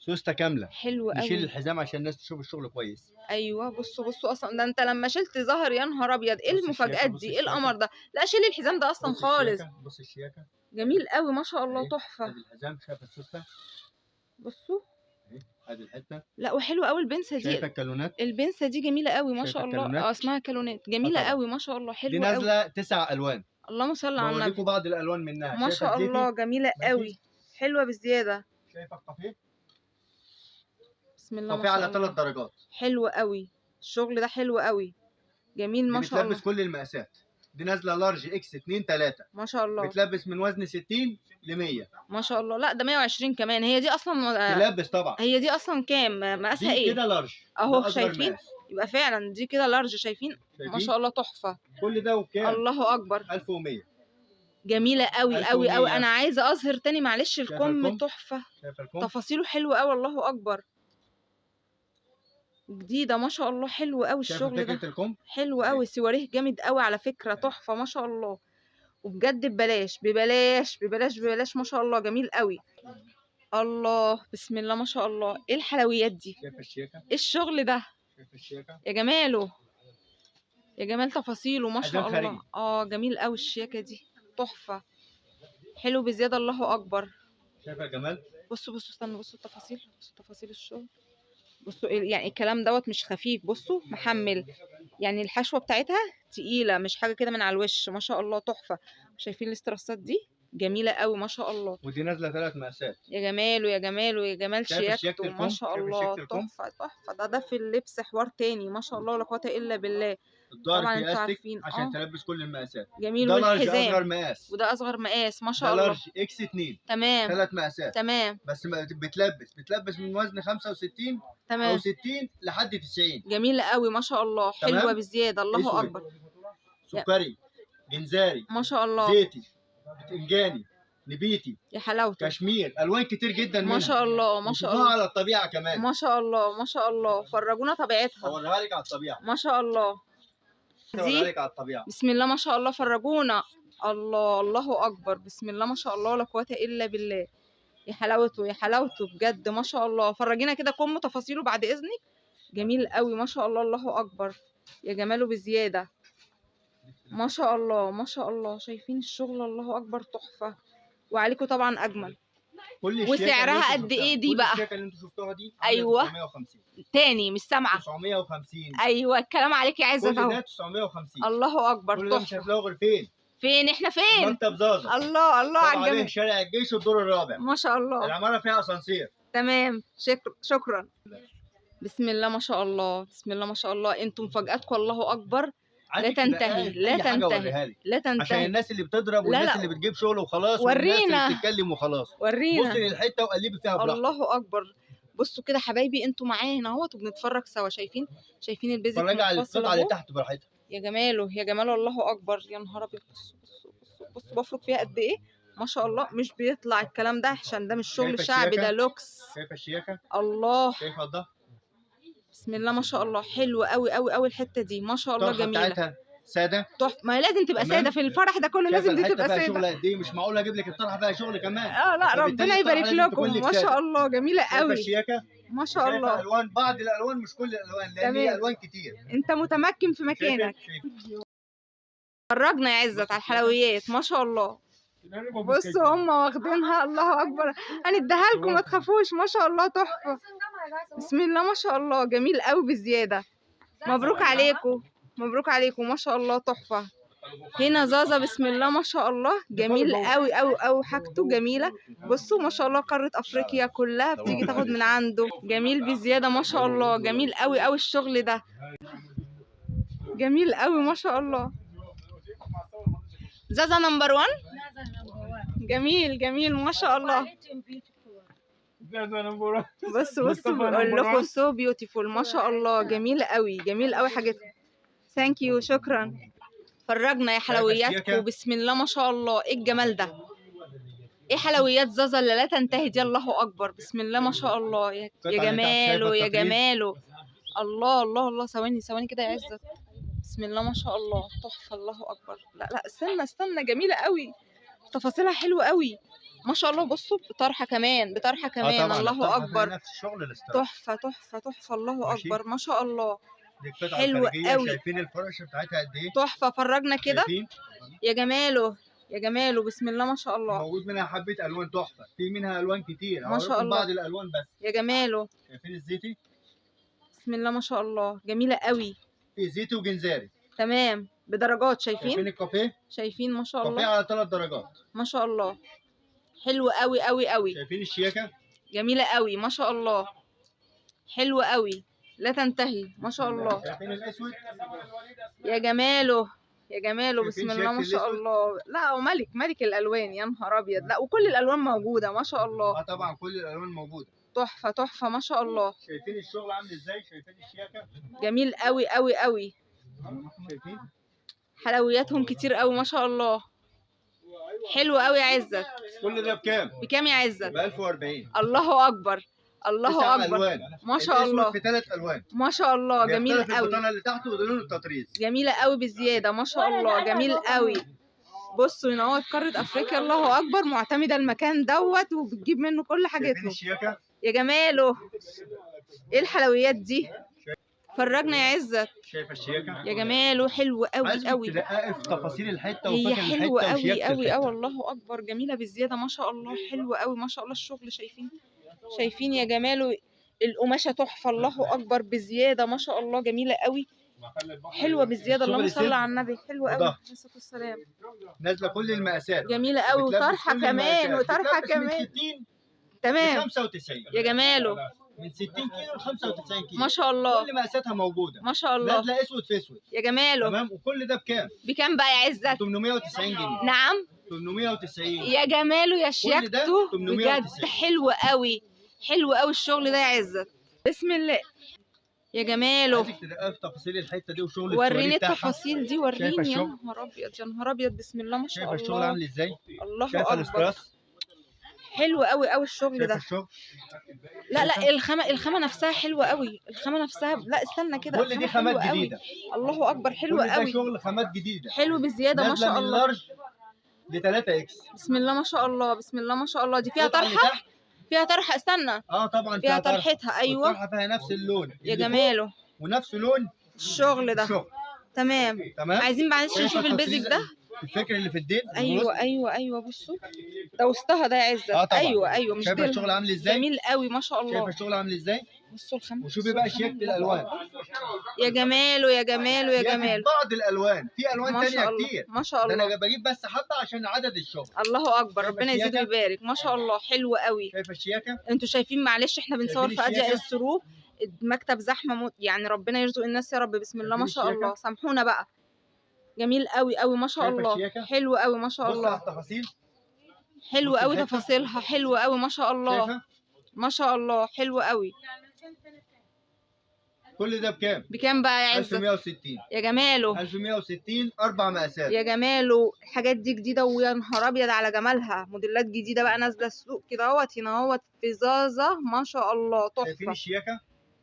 سوسته كامله. حلو نشيل قوي. الحزام عشان الناس تشوف الشغل كويس. ايوه. بصوا بصوا اصلا ده انت لما شلت ظهر يا نهار ابيض. ايه بص المفاجآت الشياكة، دي؟ بص ايه الشياكة. القمر ده؟ لا شيل الحزام ده اصلا بص خالص. الشياكة. بص الشياكه. جميل قوي ما شاء الله. أهي. تحفه. ادي الحزام. شايف السوسته. بصوا. اهي. ادي الحته. لا وحلو قوي البنسه شايفه دي. الكالونات. البنسه دي جميله قوي ما شايفة شاء الله. الكالونات؟ اسمها كالونات. جميله طبعا. قوي ما شاء الله. دي حلوه قوي. نازله 9 الوان. اللهم صل على النبي. بوريكم بعض الالوان منها. ما شايفة شاء الزيتي؟ الله. جميله ماشي. قوي. حلوه بالزياده. شايفه الكافيه. بسم الله ما كافيه شاء على الله. 3 درجات. حلو قوي الشغل ده. حلو قوي. جميل ما دي شاء الله. بتلبس كل المقاسات. دي نازله لارج اكس 2 3، ما شاء الله بتلبس من وزن 60 ل 100. ما شاء الله. لا ده 120 كمان. هي دي اصلا تلبس طبعا. هي دي اصلا كام مقاسها دي ايه؟ كده لارج اهو ده أصغر شايفين؟ مقاس. يبقى فعلا دي كده لارج. شايفين؟ ما شاء الله تحفه. كل ده وبكام؟ الله اكبر. 1100. جميله قوي قوي قوي. 1100. انا عايزه اظهر تاني معلش الكم الكم؟ تحفه. شايفه الكم؟ تفاصيله حلوه قوي. الله اكبر. جديده ما شاء الله. حلو قوي شايفه الشغل ده. فكره الكم؟ حلو قوي. سواريه جامد قوي على فكره. تحفه ما شاء الله. وبجد ببلاش ببلاش ببلاش ببلاش. ما شاء الله جميل قوي. الله بسم الله ما شاء الله. ايه الحلويات دي؟ شايفه الشياكه؟ ايه الشغل ده؟ شايفه الشياكه؟ يا جماله يا جمال تفاصيله ما شاء أداء الله. خارجي. جميل قوي الشياكه دي. تحفه. حلو بزياده. الله اكبر. شايفه الجمال؟ بصوا استنوا. بصوا التفاصيل. بصوا تفاصيل الشغل. بصوا يعني الكلام دوت مش خفيف. بصوا محمل. يعني الحشوه بتاعتها تقيله مش حاجه كده من على الوش. ما شاء الله تحفه. شايفين الاسترسات دي جميله قوي ما شاء الله. ودي نازله 3 مقاسات. يا جماله يا جماله يا جمال شايفة شياكة شياكته ما الكم؟ شاء شايفة الله. شياكة الكم؟ تحفه تحفه. ده في اللبس حوار تاني ما شاء الله ولا قوه الا بالله. الظهر طبعا فيه انتوا استك عارفين. عشان تلبس كل المقاسات. جميل. ده لارج اصغر والحزام مقاس. وده اصغر مقاس ما شاء ده الله. لارج اكس 2. تمام 3 مقاسات. تمام بس بتلبس من وزن 65 او تمام. 60 لحد 90. جميله قوي ما شاء الله. تمام؟ حلوه بزياده. الله أسود. اكبر. سكري، جنزاري، ما شاء الله. زيتي، بتنجاني، نبيتي، يا حلاوته كشمير، الوان كتير جدا منها. ما شاء الله ما شاء وشوفوها الله. على الطبيعه كمان. ما شاء الله ما شاء الله. فرجونا طبيعتها. اوريها لك على الطبيعه. ما شاء الله. اوريها دي لك على الطبيعه. بسم الله ما شاء الله. فرجونا. الله اكبر. بسم الله ما شاء الله ولا قوه الا بالله. يا حلاوته يا حلاوته بجد ما شاء الله. فرجينا كده كم تفاصيله بعد اذنك. جميل قوي ما شاء الله. الله اكبر. يا جماله بزياده ما شاء الله ما شاء الله. شايفين الشغل؟ الله اكبر تحفه. وعليكم طبعا اجمل. كل وسعرها قد ايه دي بقى؟ الشياكه اللي انتوا شفتوها دي ايوه 950. تاني مش سامعه. 950. ايوه الكلام عليك يا عزت كل اهو. ده 950. الله اكبر كل ده مش تحفه. هتلاقوه غير فين؟ فين احنا فين؟ مكتب زازا. الله طبعا على عليه الجمال. شارع الجيش والدور الرابع. ما شاء الله. العماره فيها اسانسير. تمام شكرا. بسم الله ما شاء الله. بسم الله ما شاء الله. انتم مفاجاتكم الله اكبر. لا تنتهي لا تنتهي لا عشان تنتهي. الناس اللي بتضرب لا، والناس لا. اللي بتجيب شغل وخلاص ورينا. والناس اللي بتتكلم وخلاص. ورينا. بصي للحته وقلبي فيها براحتك. الله اكبر. بصوا كده حبايبي انتوا معايا هنا اهوت وبنتفرج سوا. شايفين البيزك اتفرجي على منفصل القطعه اللي اهو. تحت براحتها. يا جماله يا جماله. الله اكبر. يا نهار ابيض. بصوا بفرك فيها قد ايه ما شاء الله. مش بيطلع الكلام ده عشان ده مش شغل شايفة شعبي. الشياكة؟ ده لوكس. شايفه الشياكه؟ الله. شايفه الظهر؟ بسم الله ما شاء الله. حلو قوي قوي قوي الحته دي ما شاء الله. الطرحه جميله بتاعتها ساده. تحفه. ما هي لازم تبقى تمام. ساده في الفرح ده كله. شايفة لازم دي الحتة تبقى فيها ساده. شغل قد ايه؟ مش معقول اجيب لك الطرحه فيها شغل كمان. لا فبالتالي ربنا يبارك الطرحة لازم تكون لكم لك ما سادة. شاء الله. جميله شايفه قوي الشياكه؟ ما شاء شايفة الله. الوان، بعض الالوان مش كل الالوان لان تمام. هي الوان كتير. انت متمكن في مكانك. شايفة؟ فرجنا يا عزت على الحلويات ما شاء الله. بصوا هم واخدينها. الله اكبر. هنديها لكم ما تخافوش. ما شاء الله تحفه. بسم الله ما شاء الله. جميل قوي بزياده. مبروك عليكم مبروك عليكم ما شاء الله تحفه. هنا زازا بسم الله ما شاء الله. جميل قوي قوي قوي. حاجته جميله. بصوا ما شاء الله. قاره افريقيا كلها بتيجي تاخد من عنده. جميل بزياده ما شاء الله. جميل قوي قوي الشغل ده. جميل قوي ما شاء الله. زازا نمبر 1. جميل جميل ما شاء الله. بصوا بقول لكم سو بيوتيفول ما شاء الله. جميل قوي جميل قوي حاجتها. ثانك يو شكرا. فرجنا يا حلوياتكم. بسم الله ما شاء الله. ايه الجمال ده؟ ايه حلويات زازا اللي لا تنتهي دي؟ الله اكبر. بسم الله ما شاء الله. يا جماله يا جماله. الله الله الله. ثواني كده يا عزت. بسم الله ما شاء الله تحفه. الله اكبر. لا استنى. جميله قوي. تفاصيلها حلوه قوي ما شاء الله. بصوا بطرحه كمان الله اكبر. تحفه تحفه تحفه. الله اكبر ما شاء الله. حلو قوي. شايفين الفرشه بتاعتها قد ايه؟ تحفه. فرجنا كده. يا جماله يا جماله. بسم الله ما شاء الله. موجود منها حبه الوان تحفه. في منها الوان كتير. ما شاء الله. بعض الالوان بس. يا جماله. شايفين الزيتي؟ بسم الله ما شاء الله. جميله قوي. في زيتي وجنزاري. تمام بدرجات. شايفين الكافيه؟ شايفين ما شاء الله. كافيه على 3 درجات ما شاء الله. حلو قوي قوي قوي. شايفين الشياكه؟ جميله قوي ما شاء الله. حلو قوي لا تنتهي ما شاء الله. شايفين الاسود؟ يا جماله يا جماله شايفين بسم الله ما شياكة شاء الأسود؟ الله. لا وملك الالوان يا نهار ابيض. لا وكل الالوان موجوده ما شاء الله. اه طبعا كل الالوان موجوده. تحفه تحفه ما شاء الله. شايفين الشغل عامل ازاي؟ شايفين الشياكه؟ جميل قوي قوي قوي. شايفين؟ حلوياتهم كتير قوي ما شاء الله. حلو قوي يا عزت. كل ده بكام؟ بكام يا عزت؟ ب 1040. الله اكبر الله 9 اكبر الوان ما شاء الله في 3 الوان. ما شاء الله. جميل بيختلف قوي. البطانه اللي تحته ولون التطريز. جميله قوي بزياده ما شاء الله. جميل قوي. بصوا هنا هو قاره افريقيا الله اكبر معتمده المكان دوت وبتجيب منه كل شايفين حاجتهم. الشياكه؟ يا جماله. ايه الحلويات دي؟ فرجنا يا عزت. شايفه الشياكه؟ يا جماله حلو قوي عايزك قوي. تدققي في تفاصيل الحته هي وفاكهه حلوه الحته قوي وشياكه قوي الحته. قوي الله اكبر. جميله بزياده ما شاء الله. حلوه قوي ما شاء الله. الشغل شايفين يا جماله. القماشه تحفه الله اكبر بزياده ما شاء الله. جميله قوي. حلوه بزياده اللهم الشغل صل على النبي. حلوه قوي وضهر. عليه الصلاه والسلام. نازله كل المقاسات. جميله قوي. بتلبس وطرحه كل كمان المقاسات. وطرحه بتلبس من كمان. 60 ل تمام 95. يا جماله من 60 كيلو ل 95 كيلو. ما شاء الله كل مقاساتها موجوده. ما شاء الله. نازله اسود في اسود. يا جماله. تمام. وكل ده بكام؟ بكام بقى يا عزت؟ 890 جنيه. نعم 890. يا جماله يا شياكته 890. بجد. حلو قوي حلو قوي الشغل ده يا عزت. بسم الله يا جماله. عايزك تدققي في تفاصيل الحته دي وشغل وريني السواري بتاعها. التفاصيل دي. شايفة وريني يا الشغل؟ نهار ابيض يا نهار ابيض. بسم الله ما شاء شايفه الشغل الله. عامل ازاي؟ الله شايفه اكبر. الاستراس؟ حلو قوي قوي الشغل شايفه ده. الشغل؟ لا الخامه نفسها حلوه قوي. الخامه نفسها. لا استنى كده. كل دي الخامة خامات حلوة قوي. جديده. الله اكبر. حلوه كل ده قوي. شغل خامات جديده. حلو بزياده ما نازله شاء من الله. لارج ل 3 اكس. بسم الله ما شاء الله. بسم الله ما شاء الله. دي فيها القطعة اللي طرحه. تحت. فيها طرحه. استنى اه طبعا فيها طرحة. طرحتها. ايوه والطرحه فيها نفس اللون يا اللي فوق جماله. ونفس لون الشغل ده الشغل. تمام. تمام. عايزين معلش شايفة نشوف البيزك التطريز؟ ده. الفكر اللي في الدين. ايوه بصوا ده وسطها ده يا عزت. طبعا. ايوه مش شايفه ديلها. الشغل عامل ازاي؟ جميل قوي ما شاء شايفه الله. الشغل عامل ازاي؟ بصوا الخامه. وشوفي بقى شياكه الالوان. يا جماله يا جماله يا شياكة جماله. بعض الالوان في الوان ما تانية شاء الله كتير. ما شاء ده الله. انا بجيب بس حبه عشان عدد الشغل. الله اكبر. شايفة ربنا يزيد الشياكة؟ ويبارك ما شاء الله. حلو قوي. شايفه الشياكه؟ انتوا شايفين معلش احنا بنصور في شايفين اضيق الشياكة؟ الظروف. المكتب زحمه موت. يعني ربنا يرزق الناس يا رب. بسم الله ما شايفين شاء الشياكة؟ الله. سامحونا بقى. جميل قوي قوي ما شاء شايفة الله. الشياكة؟ حلو قوي ما شاء بص على الله. التفاصيل. حلو بص قوي الحتة. تفاصيلها. حلو قوي ما شاء الله. شايفه؟ ما شاء الله. حلو قوي. كل ده بكام؟ بكام بقى يا عزت؟ 1160. يا جماله 1160 4 مقاسات. يا جماله. الحاجات دي جديده ويا نهار ابيض على جمالها. موديلات جديده بقى نازله السوق كده اهوت. هنا اهوت فزازه ما شاء الله. شايفين تحفه الشياكه؟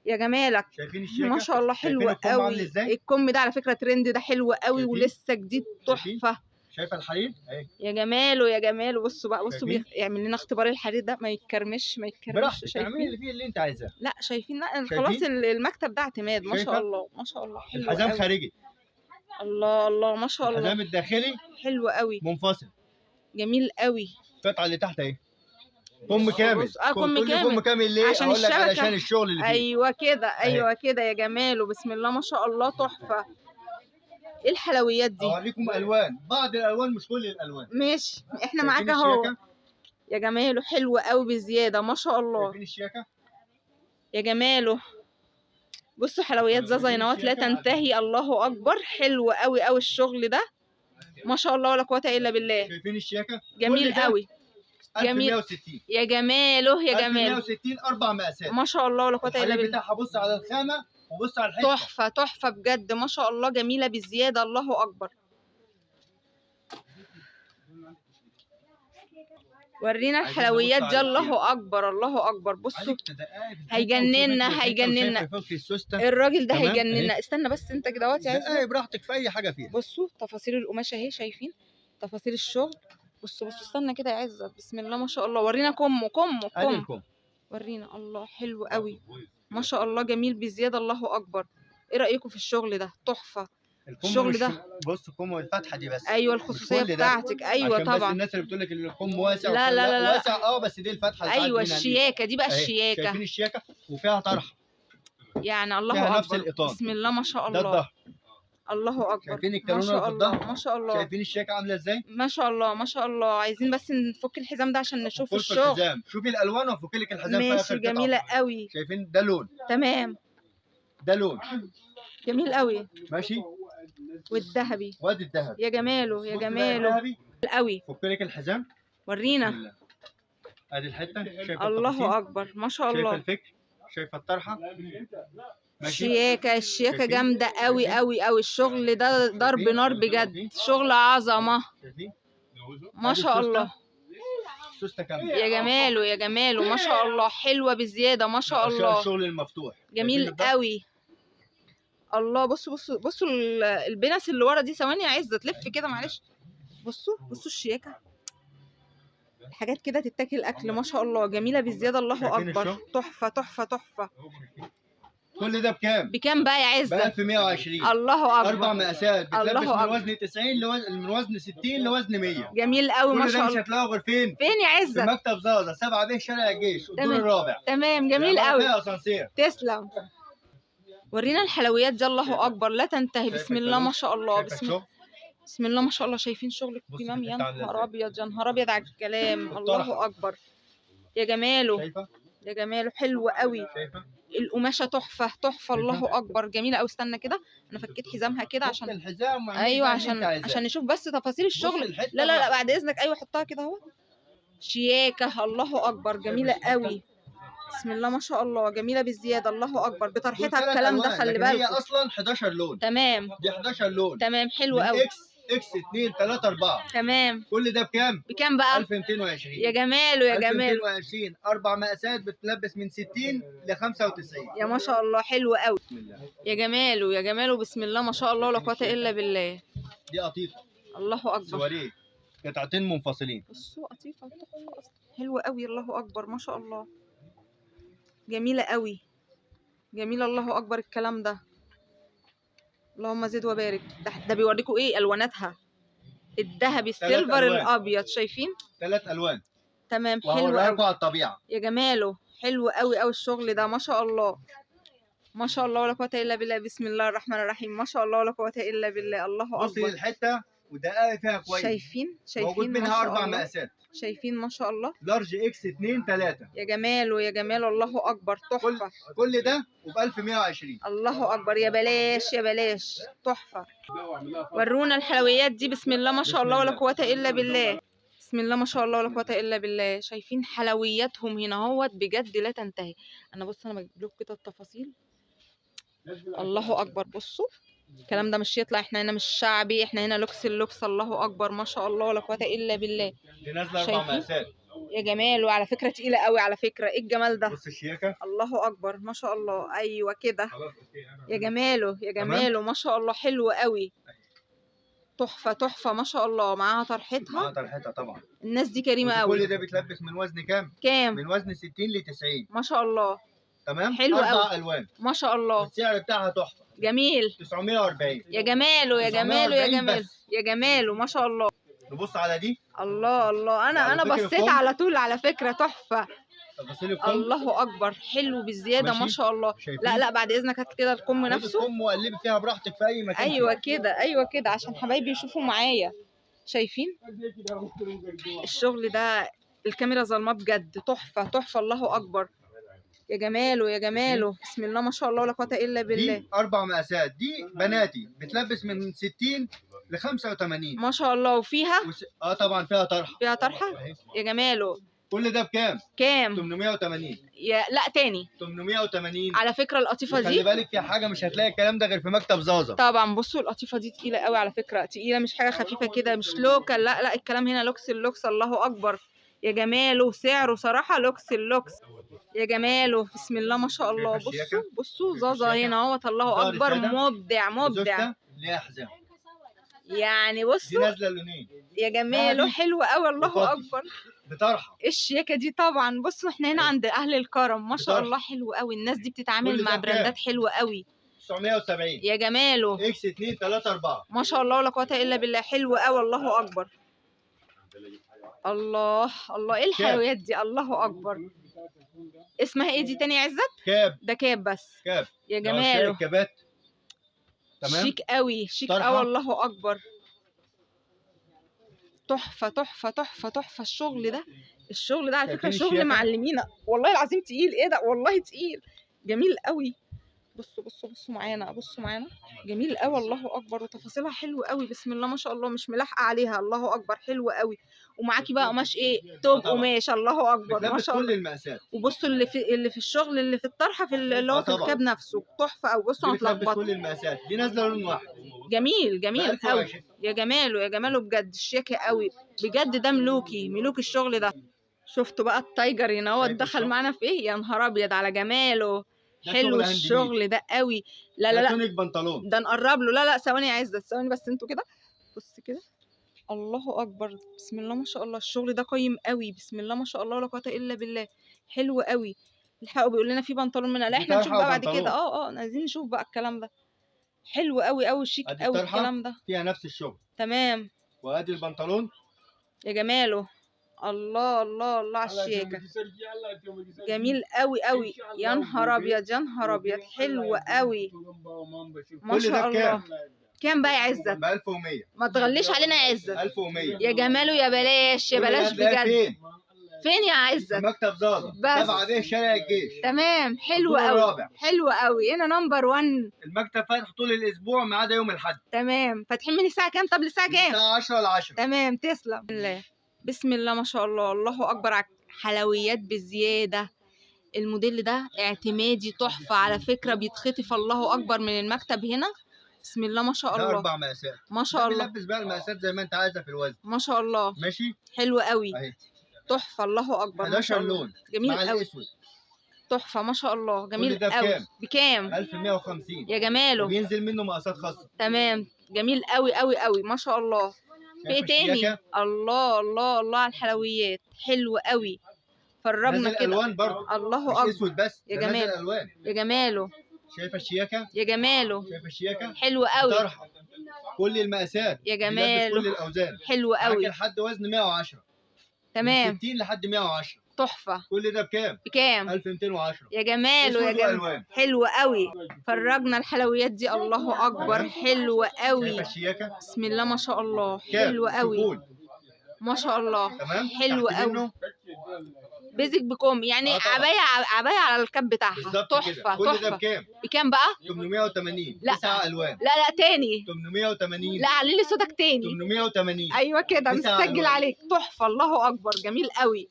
يا جمالك. شايفين الشياكه؟ ما شاء الله. حلو شايفين الكم عامل قوي. ازاي؟ الكم ده على فكره ترند. ده حلو قوي شايفين؟ ولسه جديد. شايفين؟ تحفه شايفه الحرير؟ اهي. يا جماله يا جماله. بصوا بقى بصوا شايفين؟ يعمل لنا اختبار الحرير ده. ما يتكرمش ما يتكرمش. براحتك اعملي شايفين؟ اللي فيه اللي انت عايزاه. لا شايفين. لا شايفين؟ خلاص المكتب ده اعتماد ما شايفة؟ شاء الله ما شاء الله. حلو الحزام قوي. خارجي. الله ما شاء الله. الحزام الداخلي حلو قوي. منفصل. جميل قوي. القطعه اللي تحت اهي. كم كامل. بص، كم تقول لي كامل. كم كامل ليه؟ عشان اقول لك الشبكة. علشان الشغل اللي فيه. ايوه كده يا جماله. بسم الله ما شاء الله. تحفه. ايه الحلويات دي؟ اوريكم الوان. بعض الالوان مش كل الالوان. ماشي احنا شايفين معاك اهو. الشياكة؟ يا جماله حلو قوي بزياده ما شاء الله. شايفين الشياكه؟ يا جماله. بصوا حلويات زازا ينوات لا تنتهي. الله اكبر. حلو قوي قوي الشغل ده ما شاء الله ولا قوه الا بالله. شايفين الشياكه؟ جميل كل ده قوي. جميل. 1160. يا جماله يا جماله. 1160 4 مقاسات. ما شاء الله ولا قوه الا الحرير بالله. بتاعها بص على الخامه وبص على الحته. تحفه بجد ما شاء الله. جميله بزياده. الله اكبر. ورينا الحلويات دي. الله اكبر. بصوا عايزك تدققي في الحتة هيجننا وتشوفي هيجننا. وشايفة فوق السوستة. الراجل ده تمام؟ هيجننا. أهي. استنى بس انت كده اهوت يا عزت. دققي براحتك في اي حاجه فيها. بصوا تفاصيل القماشه اهي. شايفين تفاصيل الشغل؟ بصوا استنى كده يا عزت. بسم الله ما شاء الله. ورينا كم ادي الكم. ورينا. الله حلو قوي ما شاء الله. جميل بزياده. الله اكبر. ايه رايكم في الشغل ده؟ تحفه. الكم الشغل مش- ده. بص الكم والفتحه دي بس. ايوه مش الخصوصيه كل ده. بتاعتك. ايوه عشان بس طبعا. الناس اللي بتقول لك الكم واسع لا، وكل لا، ده لا، لا. واسع بس دي الفتحه اللي ساعات ايوه منها دي. الشياكه دي بقى أهي. الشياكه. شايفين الشياكه وفيها طرحه. يعني الله فيها نفس اكبر. الإيطان. بسم الله ما شاء ده الله. الظهر. الله اكبر. شايفين ما الكالونه شاء في الله الظهر؟ ما شاء الله. شايفين الشياكه عامله ازاي؟ ما شاء الله ما شاء الله. عايزين بس نفك الحزام ده عشان نشوف فك الشغل. الحزام. شوفي الالوان وافك لك الحزام في اخر ماشي قطعة. جميله قوي. شايفين ده لون. تمام. ده لون. جميل قوي. ماشي. والذهبي. وادي الذهب يا جماله يا بص بقى جماله الذهبي. قوي. فك لك الحزام. ورينا. بسم الله. ادي الحته، شايفه الله التفاصيل؟ اكبر ما شاء شايفه الله. الفكر، شايفه الطرحه. الشياكه الشياكه شايفين؟ جامده قوي شايفين؟ قوي قوي. الشغل ده ضرب شايفين؟ نار بجد، شايفين؟ شغل عظمه شايفين؟ ما أدي شاء السوستة. الله. السوسته كامله. يا جماله يا جماله ما شاء الله، حلوه بزياده ما شاء الله. الشغل المفتوح جميل شايفين الضغط؟ قوي. الله بصوا بصوا بصوا البنس اللي ورا دي. ثواني يا عزه تلف كده معلش. بصوا بصوا الشياكه، حاجات كده تتاكل اكل ما شاء الله، جميله بالزياده. الله شايفين اكبر، الشغل؟ تحفه تحفه تحفه. كل ده بكام؟ بكام بقى يا ب عزه؟ 1120. الله 4 اكبر. مقاسات بتلبس الله من أكبر. وزن 90 من وزن 60 لوزن 100. جميل قوي ما كل ده شاء مش الله. هتلاقوه غير فين؟ فين يا في عزه؟ مكتب زازا 7 ب شارع الجيش الدور تمام. الرابع. تمام جميل العمارة قوي. فيها اسانسير. تسلم. ورينا الحلويات دي. الله اكبر لا تنتهي. بسم الله ما شاء الله. بسم الله ما شاء الله. شايفين شغل الكمام؟ يا نهار ابيض يا نهار ابيض على الكلام. الله اكبر يا جماله. شايفه؟ يا جماله حلو قوي. شايفه؟ القماشه تحفه تحفه. الله اكبر جميله قوي. استنى كده انا فكيت حزامها كده عشان الحزام ايوه عشان نشوف بس تفاصيل الشغل. لا لا لا بعد اذنك. ايوه حطها كده اهو. شياكه. الله اكبر جميله قوي. بسم الله ما شاء الله جميله بالزياده. الله اكبر بطرحتها الكلام ده خلي بالك. هي اصلا 11 لون. تمام دي 11 لون. تمام حلو قوي. اكس 2 3 4. تمام. كل ده بكام؟ بكام بقى؟ 1220. يا جماله يا جماله. 1220. 4 مقاسات بتلبس من 60 ل 95. يا ما شاء الله حلو قوي. بسم الله. يا جماله يا جماله. بسم الله ما شاء الله ولا قوه الا بالله. دي قطيفه. الله اكبر. سواريه قطعتين منفصلين. بصوا قطيفه حلوه قوي. الله اكبر ما شاء الله جميله قوي جميله. الله اكبر الكلام ده. اللهم زد وبارك. ده بيوريكم ايه الواناتها. الذهبي السيلفر الابيض. شايفين 3 الوان. تمام حلو قوي قوي على الطبيعه. يا جماله. حلو قوي قوي الشغل ده ما شاء الله ما شاء الله ولا قوه الا بالله. بسم الله الرحمن الرحيم. ما شاء الله ولا قوه الا بالله. الله بصي اكبر. الحته ودقائق فيها كويس. شايفين موجود ما منها شاء 4 الله. مقاسات. شايفين ما شاء الله. لارج اكس 2 3. يا جماله يا جماله. الله اكبر تحفه. كل ده وب 1120. الله اكبر. يا بلاش يا بلاش تحفه. ورونا الحلويات دي. بسم الله ما شاء الله ولا قوه الا بالله. بسم الله ما شاء الله ولا قوه الا بالله. شايفين حلوياتهم هنا اهوت بجد لا تنتهي. انا بجيب لكم كده التفاصيل. الله اكبر. بصوا الكلام ده مش يطلع. احنا هنا مش شعبي، احنا هنا لوكس اللوكس. الله اكبر ما شاء الله ولا قوه الا بالله. دي نازله 4 مقاسات. يا جماله. على فكره تقيله قوي على فكره. ايه الجمال ده. بص الشياكه. الله اكبر ما شاء الله. ايوه كده يا جماله يا جماله ما شاء الله. حلو قوي تحفه تحفه ما شاء الله. معاها طرحتها. طرحتها طبعا. الناس دي كريمه قوي. كل ده بيتلبس من وزن كام؟ كام؟ من وزن 60 ل 90. ما شاء الله. تمام. حلو 4 قوي الوان ما شاء الله. والسعر بتاعها تحفه. جميل 940. يا جماله يا جماله يا 940 جماله بس. يا جماله ما شاء الله. نبص على دي. الله الله. انا على فكرة بصيت الكم. على طول على فكره تحفه. تفاصيل الكم. الله اكبر حلو بالزياده ما ماشي. شاء الله. شايفين؟ لا لا بعد اذنك هات كده الكم نفسه. الكم وقلبي فيها براحتك في اي مكان. ايوه كده ايوه كده عشان حبايبي يشوفوا معايا. شايفين الشغل ده. الكاميرا ظلمه بجد. تحفه تحفه. الله اكبر يا جماله يا جماله. بسم الله ما شاء الله ولا قوه الا بالله. دي 4 مقاسات. دي بناتي بتلبس من 60 ل 85. ما شاء الله. وفيها طبعا فيها طرحه. فيها طرحه يا جماله. كل ده بكام؟ كام؟ 880. لا تاني 880. على فكره القطيفه خلي دي. بالك في حاجه مش هتلاقي الكلام ده غير في مكتب زازا. طبعا بصوا القطيفه دي تقيله قوي على فكره. تقيله مش حاجه خفيفه كده مش لوكال. لا لا الكلام هنا لوكس اللوكس. الله اكبر يا جماله. سعره صراحه لوكس اللوكس يا جماله. بسم الله ما شاء الله. بصوا بصوا زازا هنا اهوت. الله اكبر مبدع مبدع. ليها حزام يعني دي بصوا نازله لونين يا جماله. حلو قوي. الله بفضل. اكبر. بطرحه. الشياكه دي طبعا. بصوا احنا هنا عند اهل الكرم ما شاء بطرح. الله. حلو قوي. الناس دي بتتعامل كل مع ده براندات حلوه قوي. 970. يا جماله اكس 2 3 4. ما شاء الله ولا قوه الا بالله. حلو قوي. الله اكبر. الله الله. ايه الحلويات دي. الله اكبر. اسمها ايه دي تاني يا عزت؟ كاب. ده كاب بس. كاب يا جماله. كابات. تمام. شيك قوي شيك طرحة. قوي. الله اكبر. تحفه تحفه تحفه تحفه. الشغل ده الشغل ده على فكره شايفين شغل الشياكة؟ معلمينا والله العظيم. تقيل. ايه ده والله تقيل. جميل قوي. بصوا معانا، بصوا معانا. جميل قوي، الله اكبر، وتفاصيلها حلوه قوي، بسم الله ما شاء الله، مش ملاحقه عليها، الله اكبر، حلوه قوي. ومعاكي بقى قماش ايه، توب قماش، الله اكبر ما بتلبس شاء كل الله. المقاسات. وبصوا اللي في الشغل، اللي في الطرحه، في اللي هو في طبعا. الكاب نفسه، تحفه قوي. بصوا دي انا بتلبس اتلخبطت. كل المقاسات، دي نازله لون واحد. جميل جميل قوي، 1020. يا جماله يا جماله بجد، شياكه قوي بجد، ده ملوكي ملوك الشغل ده. شفتوا بقى التايجر ينوت شايف دخل الشغل؟ معانا في ايه، يا نهار ابيض على جماله، ده حلو شغل هاند ميد. الشغل ده قوي. لا ده لا لا، تونيك بنطلون. ده نقرب له. لا لا، ثواني يا عزت، ثواني بس، انتوا كده بص كده، الله اكبر، بسم الله ما شاء الله، الشغل ده قيم قوي، بسم الله ما شاء الله، ولا قوه الا بالله، حلو قوي. الحقوا بيقول لنا في بنطلون منها، لا دي احنا نشوف طرحه بقى بعد وبنطلون. كده. عايزين نشوف بقى الكلام ده، حلو قوي قوي، شيك ادي قوي الطرحه الكلام ده. فيها نفس الشغل، تمام، وادي البنطلون. يا جماله، الله الله الله على الشياكه، جميل قوي قوي، يا نهار ابيض يا نهار ابيض، حلو قوي ما كل ده شاء الله. بكام؟ كام بقى يا عزت؟ ب 1100. ما تغليش علينا يا عزت. 1100. يا جماله، يا بلاش يا كل ده بلاش هتلاقيه بجد. فين؟ فين يا في عزت؟ مكتب زازا بس. 7 ب شارع الجيش. تمام، حلو الدور قوي الرابع. حلو قوي، هنا نمبر 1. المكتب فاتح طول الاسبوع ما عدا يوم الاحد. تمام، فاتحين من الساعه كام؟ طب للساعه كام؟ الساعه 10 ل 10. تمام، تسلم بالله. بسم الله ما شاء الله، الله اكبر على حلويات بزياده. الموديل ده اعتمادي تحفه على فكره، بيتخطف الله اكبر من المكتب هنا، بسم الله ما شاء ده الله 4 مقاسات. ما شاء الله بنلبس بقى المقاسات زي ما انت عايزه في الوزن. ما شاء الله، ماشي. حلو قوي، اهي تحفه، الله اكبر ما 11 شاء الله، لون جميل مع قوي، الاسود. تحفه ما شاء الله، كل جميل ده قوي. بكام؟ بكام؟ 1150. يا جماله، وبينزل منه مقاسات خاصه. تمام، جميل قوي قوي قوي ما شاء الله. في ايه شايفة تاني؟ الشياكة؟ الله الله الله على الحلويات، حلو قوي، فرجنا نازل كده، الوان برضه، الله مش اكبر، اسود بس، يا ده نازل جمال. الوان. يا جماله شايفه الشياكه؟ يا جماله، شايفه الشياكه؟ حلو قوي، طرحه كل المقاسات، يا بيلبس جماله، كل الاوزان، حلو معاك قوي، لحد وزن 110. تمام، من 60 لحد 110. تحفه. كل ده بكام؟ بكام؟ 1210. يا جماله يا اسود جماله، والوان. حلو قوي، فرجنا الحلويات دي، الله اكبر، حلو قوي، شايفه الشياكه؟ بسم الله ما شاء الله، كام؟ حلو قوي شوفون. ما شاء الله، تمام. حلو تحت قوي، منه بيزك بكم يعني، طبعا. عبايه على الكاب بتاعها، بالظبط تحفه كده. كل ده تحفه. بكام؟ بكام بقى؟ 880. لا. 9 الوان. لا لا، تاني، 880. لا علي لي صوتك تاني. 880. ايوه كده، 9 مستسجل ألوان. عليك، تحفه، الله اكبر، جميل قوي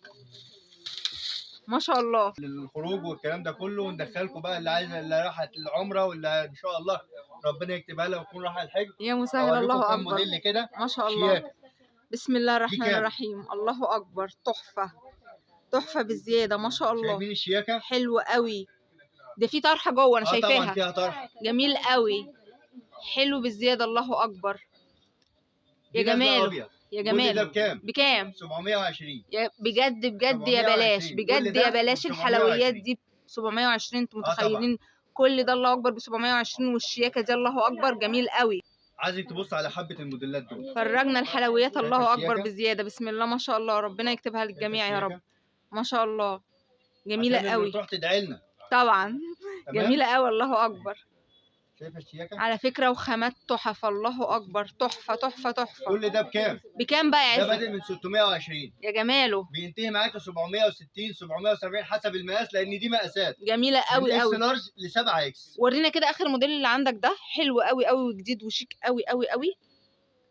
ما شاء الله. للخروج والكلام ده كله، وندخلكم بقى اللي عايزه، اللي راحت العمره، واللي ان شاء الله ربنا يكتبها لها وتكون رايحه الحج. يا مسهل، أوريكم الله كام اكبر موديل كده ما شاء الله. شياكه. بسم الله الرحمن كام؟ الرحيم، الله اكبر، تحفه تحفه بالزياده ما شاء الله، شايفين الشياكه؟ حلو قوي، ده في طرحه جوه انا طبعا شايفاها، فيها طرح. جميل قوي، حلو بالزياده، الله اكبر، يا دي نازلة جماله أبيض. يا كل ده جماله. بكام؟ بكام؟ 720. بجد بجد يا 720. بلاش، كل بجد ده يا بلاش، 720. الحلويات دي 720، انتوا طبعا. متخيلين كل ده؟ الله اكبر، ب 720، والشياكه دي الله اكبر، جميل قوي. عايزك تبص على حبه الموديلات دول. فرجنا الحلويات، شايفة الله اكبر الشياكة؟ بزياده، بسم الله ما شاء الله، ربنا يكتبها للجميع يا رب ما شاء الله، جميله عشان قوي تروح تدعي لنا. طبعا، تمام؟ جميله قوي، الله اكبر، شايفه الشياكه؟ على فكره، وخامات تحف، الله اكبر، تحفه تحفه تحفه. كل ده بكام؟ بكام بقى يا ده عزت؟ بادئ من 620. يا جماله، بينتهي معاك 760 770 حسب المقاس، لان دي مقاسات جميله قوي من اكس قوي. لارج ل 7 اكس. ورينا كده اخر موديل اللي عندك ده، حلو قوي قوي وجديد وشيك قوي قوي قوي،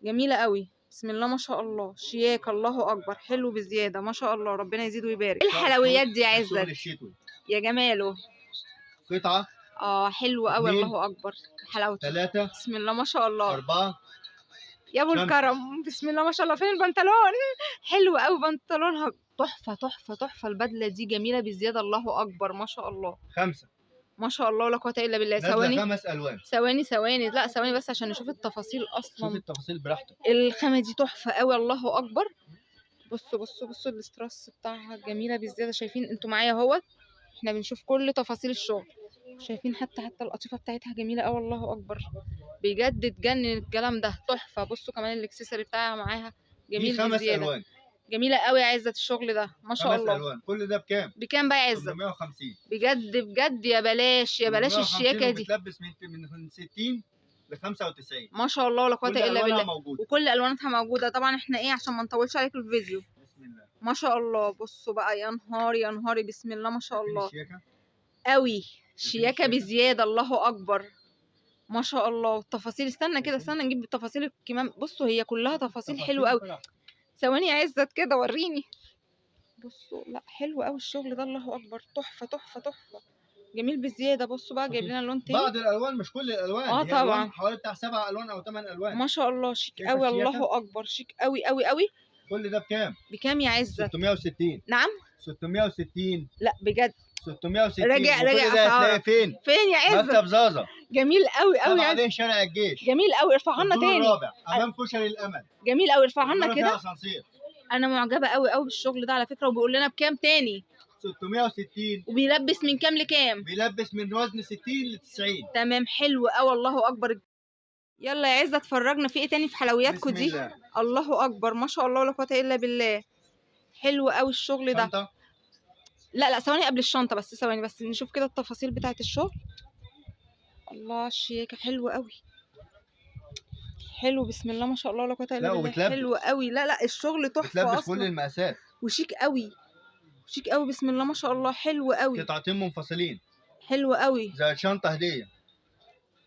جميله قوي، بسم الله ما شاء الله، شياك، الله اكبر، حلو بزياده ما شاء الله، ربنا يزيد ويبارك. ايه الحلويات دي يا الشغل عزت؟ الشتوي. يا جماله، قطعه. حلو قوي، 2 الله اكبر، حلاوته، 3 بسم الله ما شاء الله، 4 يا ابو 5. الكرم، بسم الله ما شاء الله. فين البنطلون؟ حلو قوي بنطلونها، تحفه تحفه تحفه، البدله دي جميله بزياده، الله اكبر ما شاء الله 5. ما شاء الله، ولا قوه الا بالله. نازله ثواني 5 الوان. ثواني، لا ثواني بس عشان نشوف التفاصيل شوف اصلا. التفاصيل براحتك. الخامه دي تحفه قوي، الله اكبر، بصوا الاستراس بتاعها جميله بالزياده، شايفين انتوا معايا اهوت، احنا بنشوف كل تفاصيل الشغل، شايفين حتى القطيفه بتاعتها جميله قوي، الله اكبر، بجد تجنن الكلام ده، تحفه. بصوا كمان الاكسسوار بتاعها معاها دي جميل 5 بزياده، الوان. جميله قوي يا عزت الشغل ده ما شاء 5 الله. الوان. كل ده بكام؟ بكام بقى يا عزت؟ 850. بجد بجد يا بلاش يا بلاش 850 الشياكه دي، بتلبس من 60 ل 95. ما شاء الله، ولا قوه كل الا ألوانها بالله، موجودة. وكل الواناتها موجوده طبعا. احنا ايه عشان ما نطولش عليكم الفيديو، بسم الله ما شاء الله. بصوا بقى، يا نهاري يا نهاري، بسم الله ما شاء الله الشياكة. قوي، شياكة بزيادة، الله أكبر ما شاء الله. التفاصيل استنى كده، استنى نجيب تفاصيل الكمام. بصوا هي كلها تفاصيل حلوة قوي. ثواني يا عزت كده وريني. بصوا لا حلو قوي الشغل ده، الله أكبر، تحفة تحفة تحفة، جميل بزيادة. بصوا بقى جايب لنا لون تاني. بعض الالوان مش كل الالوان، هي طبعا ألوان حوالي بتاع 7 الوان او 8 الوان. ما شاء الله شيك شايفة قوي، الشياكة؟ الله أكبر شيك قوي قوي قوي. كل ده بكام؟ بكام يا عزت؟ 660. نعم 660. لا بجد 660. راجع وكل ده أسعار. هتلاقيه فين؟ فين يا عزت؟ مكتب زازا، جميل قوي قوي يا طبعا عزت، عليه شارع الجيش، جميل قوي. ارفعها لنا الدور تاني. الرابع امام كشري الامل. جميل قوي، ارفعها لنا الدور فيها كده. اسانسير. انا معجبه قوي قوي بالشغل ده على فكره. وبيقول لنا بكام تاني؟ 660. وبيلبس من كام لكام؟ بيلبس من وزن 60 ل 90. تمام حلو قوي، الله اكبر. يلا يا عزه اتفرجنا في ايه تاني في حلوياتكم بسم دي. الله. الله اكبر ما شاء الله ولا قوه الا بالله. حلو قوي الشغل ده. شنطة. لا ثواني قبل الشنطه بس، ثواني بس نشوف كده التفاصيل بتاعه الشغل. الله الشياكه حلو قوي، حلو بسم الله ما شاء الله ولا قوه الا لا بالله. وبتلبس. حلو قوي، لا الشغل تحفه بتلبس اصلا كل المقاسات. وشيك قوي، شيك قوي بسم الله ما شاء الله. حلو قوي، قطعتين منفصلين حلو قوي زي شنطة هدية.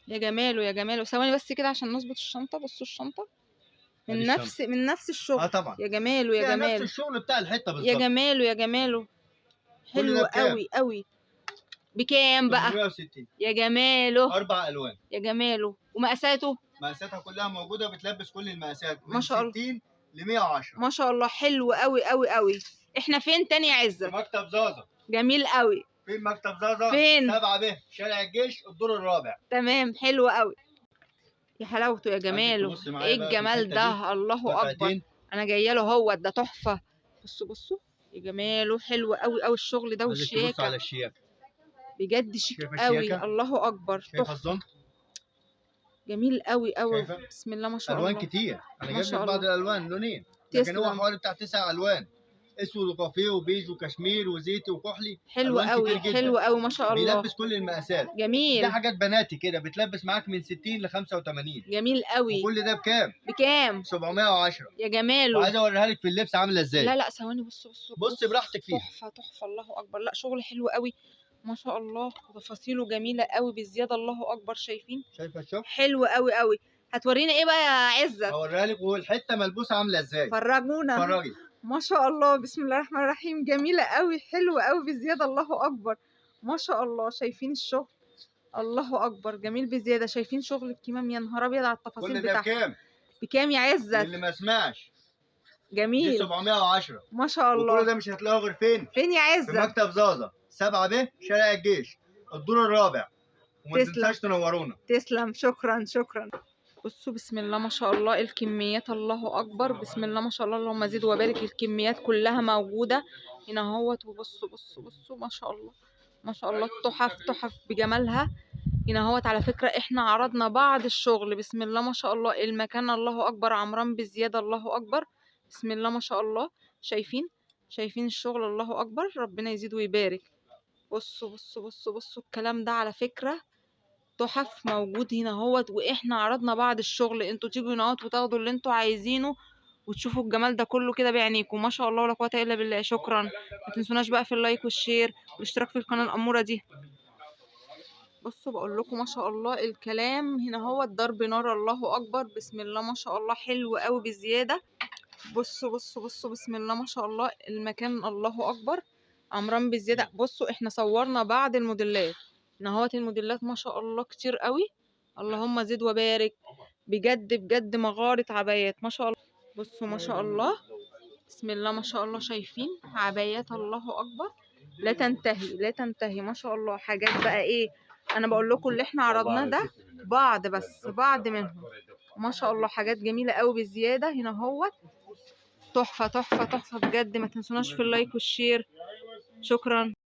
يا جماله يا جماله. ثواني بس كده عشان نظبط الشنطه. بصوا الشنطه من أدي نفس الشغل. طبعا يا جماله يا فيها نفس جماله الشغل بتاع الحتة يا بالظبط. جماله يا جماله. كل حلو ده بكام؟ قوي قوي. بكام بقى؟ 860. يا جماله 4 الوان. يا جماله. ومقاساته مقاساتها كلها موجودة، بتلبس كل المقاسات ما من شاء الله. 60 ل 110. ما شاء الله حلو قوي قوي قوي. احنا فين تاني يا في عزه؟ مكتب زازا. جميل قوي. فين مكتب زازا؟ فين؟ 7 ب شارع الجيش الدور الرابع. تمام حلو قوي يا حلاوته يا جماله. تبص معايا ايه بقى في الجمال الحتة ده، الله اكبر. قطعتين. انا جايه له هو ده تحفه. بصوا بصوا يا جماله، حلو قوي قوي الشغل ده عايزك تبص على والشياكه الشياكة. بجد شيك شايفة قوي، الشياكة؟ الله اكبر شايفة تحفه، الزنط؟ جميل قوي قوي شايفة؟ بسم الله ما شاء الوان الله. كتير، انا ما جايب شاء لك بعض الله. الالوان لونين، لكن هو تسلم. حوالي بتاع 9 الوان، اسود وكافيه وبيج وكشمير وزيتي وكحلي. حلو ألوان قوي كتير جدا. حلو قوي ما شاء الله. بيلبس كل المقاسات. دي جميل حاجات بناتي كده، بتلبس معاك من 60 ل 85. جميل قوي. وكل ده بكام؟ بكام 710. يا جماله؟ وعايز اوريها لك في اللبس عامله ازاي. لا ثواني بصوا بص براحتك فيها. تحفه تحفه الله اكبر. لا شغل حلو قوي ما شاء الله، وتفاصيله جميله قوي بزياده، الله اكبر. شايفين؟ شايفه الشغل؟ حلو قوي قوي. هتورينا ايه بقى يا عزه؟ هوريها لك والحته ملبوسه عامله ازاي. فرجونا. اتفرجي. ما شاء الله بسم الله الرحمن الرحيم، جميله قوي حلوه قوي بزياده، الله اكبر ما شاء الله. شايفين الشغل؟ الله اكبر جميل بزياده. شايفين شغل الكمام؟ يا نهار ابيض على التفاصيل كل ده بتاعته. بكام؟ بكام يا عزه؟ اللي ما سمعش دي جميل 710. ما شاء وكل الله. ده مش هتلاقوه غير فين؟ فين يا في عزه؟ مكتب زازا 7 ب شارع الجيش الدور الرابع. وما تسلم. تنساش تنورونا. تسلم شكرا شكرا. بصوا بسم الله ما شاء الله الكميات، الله اكبر بسم الله ما شاء الله اللهم زد وبارك. الكميات كلها موجوده هنا اهوت. وبصوا بصوا ما شاء الله ما شاء الله، التحف تحف بجمالها هنا اهوت. على فكره احنا عرضنا بعض الشغل بسم الله ما شاء الله. المكان الله اكبر عمران بزياده، الله اكبر بسم الله ما شاء الله. شايفين الشغل؟ الله اكبر ربنا يزيد ويبارك. بصوا الكلام ده على فكره تحف موجود هنا اهوت. واحنا عرضنا بعض الشغل، انتوا تيجوا هنا اهوت وتاخدوا اللي انتوا عايزينه وتشوفوا الجمال ده كله كده بعينيكم. ما شاء الله ولا قوه الا بالله. شكرا. ما تنسوناش بقى في اللايك والشير والاشتراك في القناه الاموره دي. بصوا بقول لكم ما شاء الله الكلام هنا هو ضرب نار، الله اكبر بسم الله ما شاء الله. حلو قوي بزياده. بصوا بسم الله ما شاء الله المكان الله اكبر عمران بزياده. بصوا احنا صورنا بعض الموديلات هنا اهوت. الموديلات ما شاء الله كتير قوي، اللهم زد وبارك. بجد مغارة عبايات ما شاء الله. بصوا ما شاء الله بسم الله ما شاء الله. شايفين عبايات الله اكبر لا تنتهي ما شاء الله. حاجات بقى ايه، انا بقول لكم اللي احنا عرضناه ده بعض منهم ما شاء الله. حاجات جميله قوي بزياده هنا اهوت. تحفه بجد. ما تنسوناش في اللايك والشير. شكرا.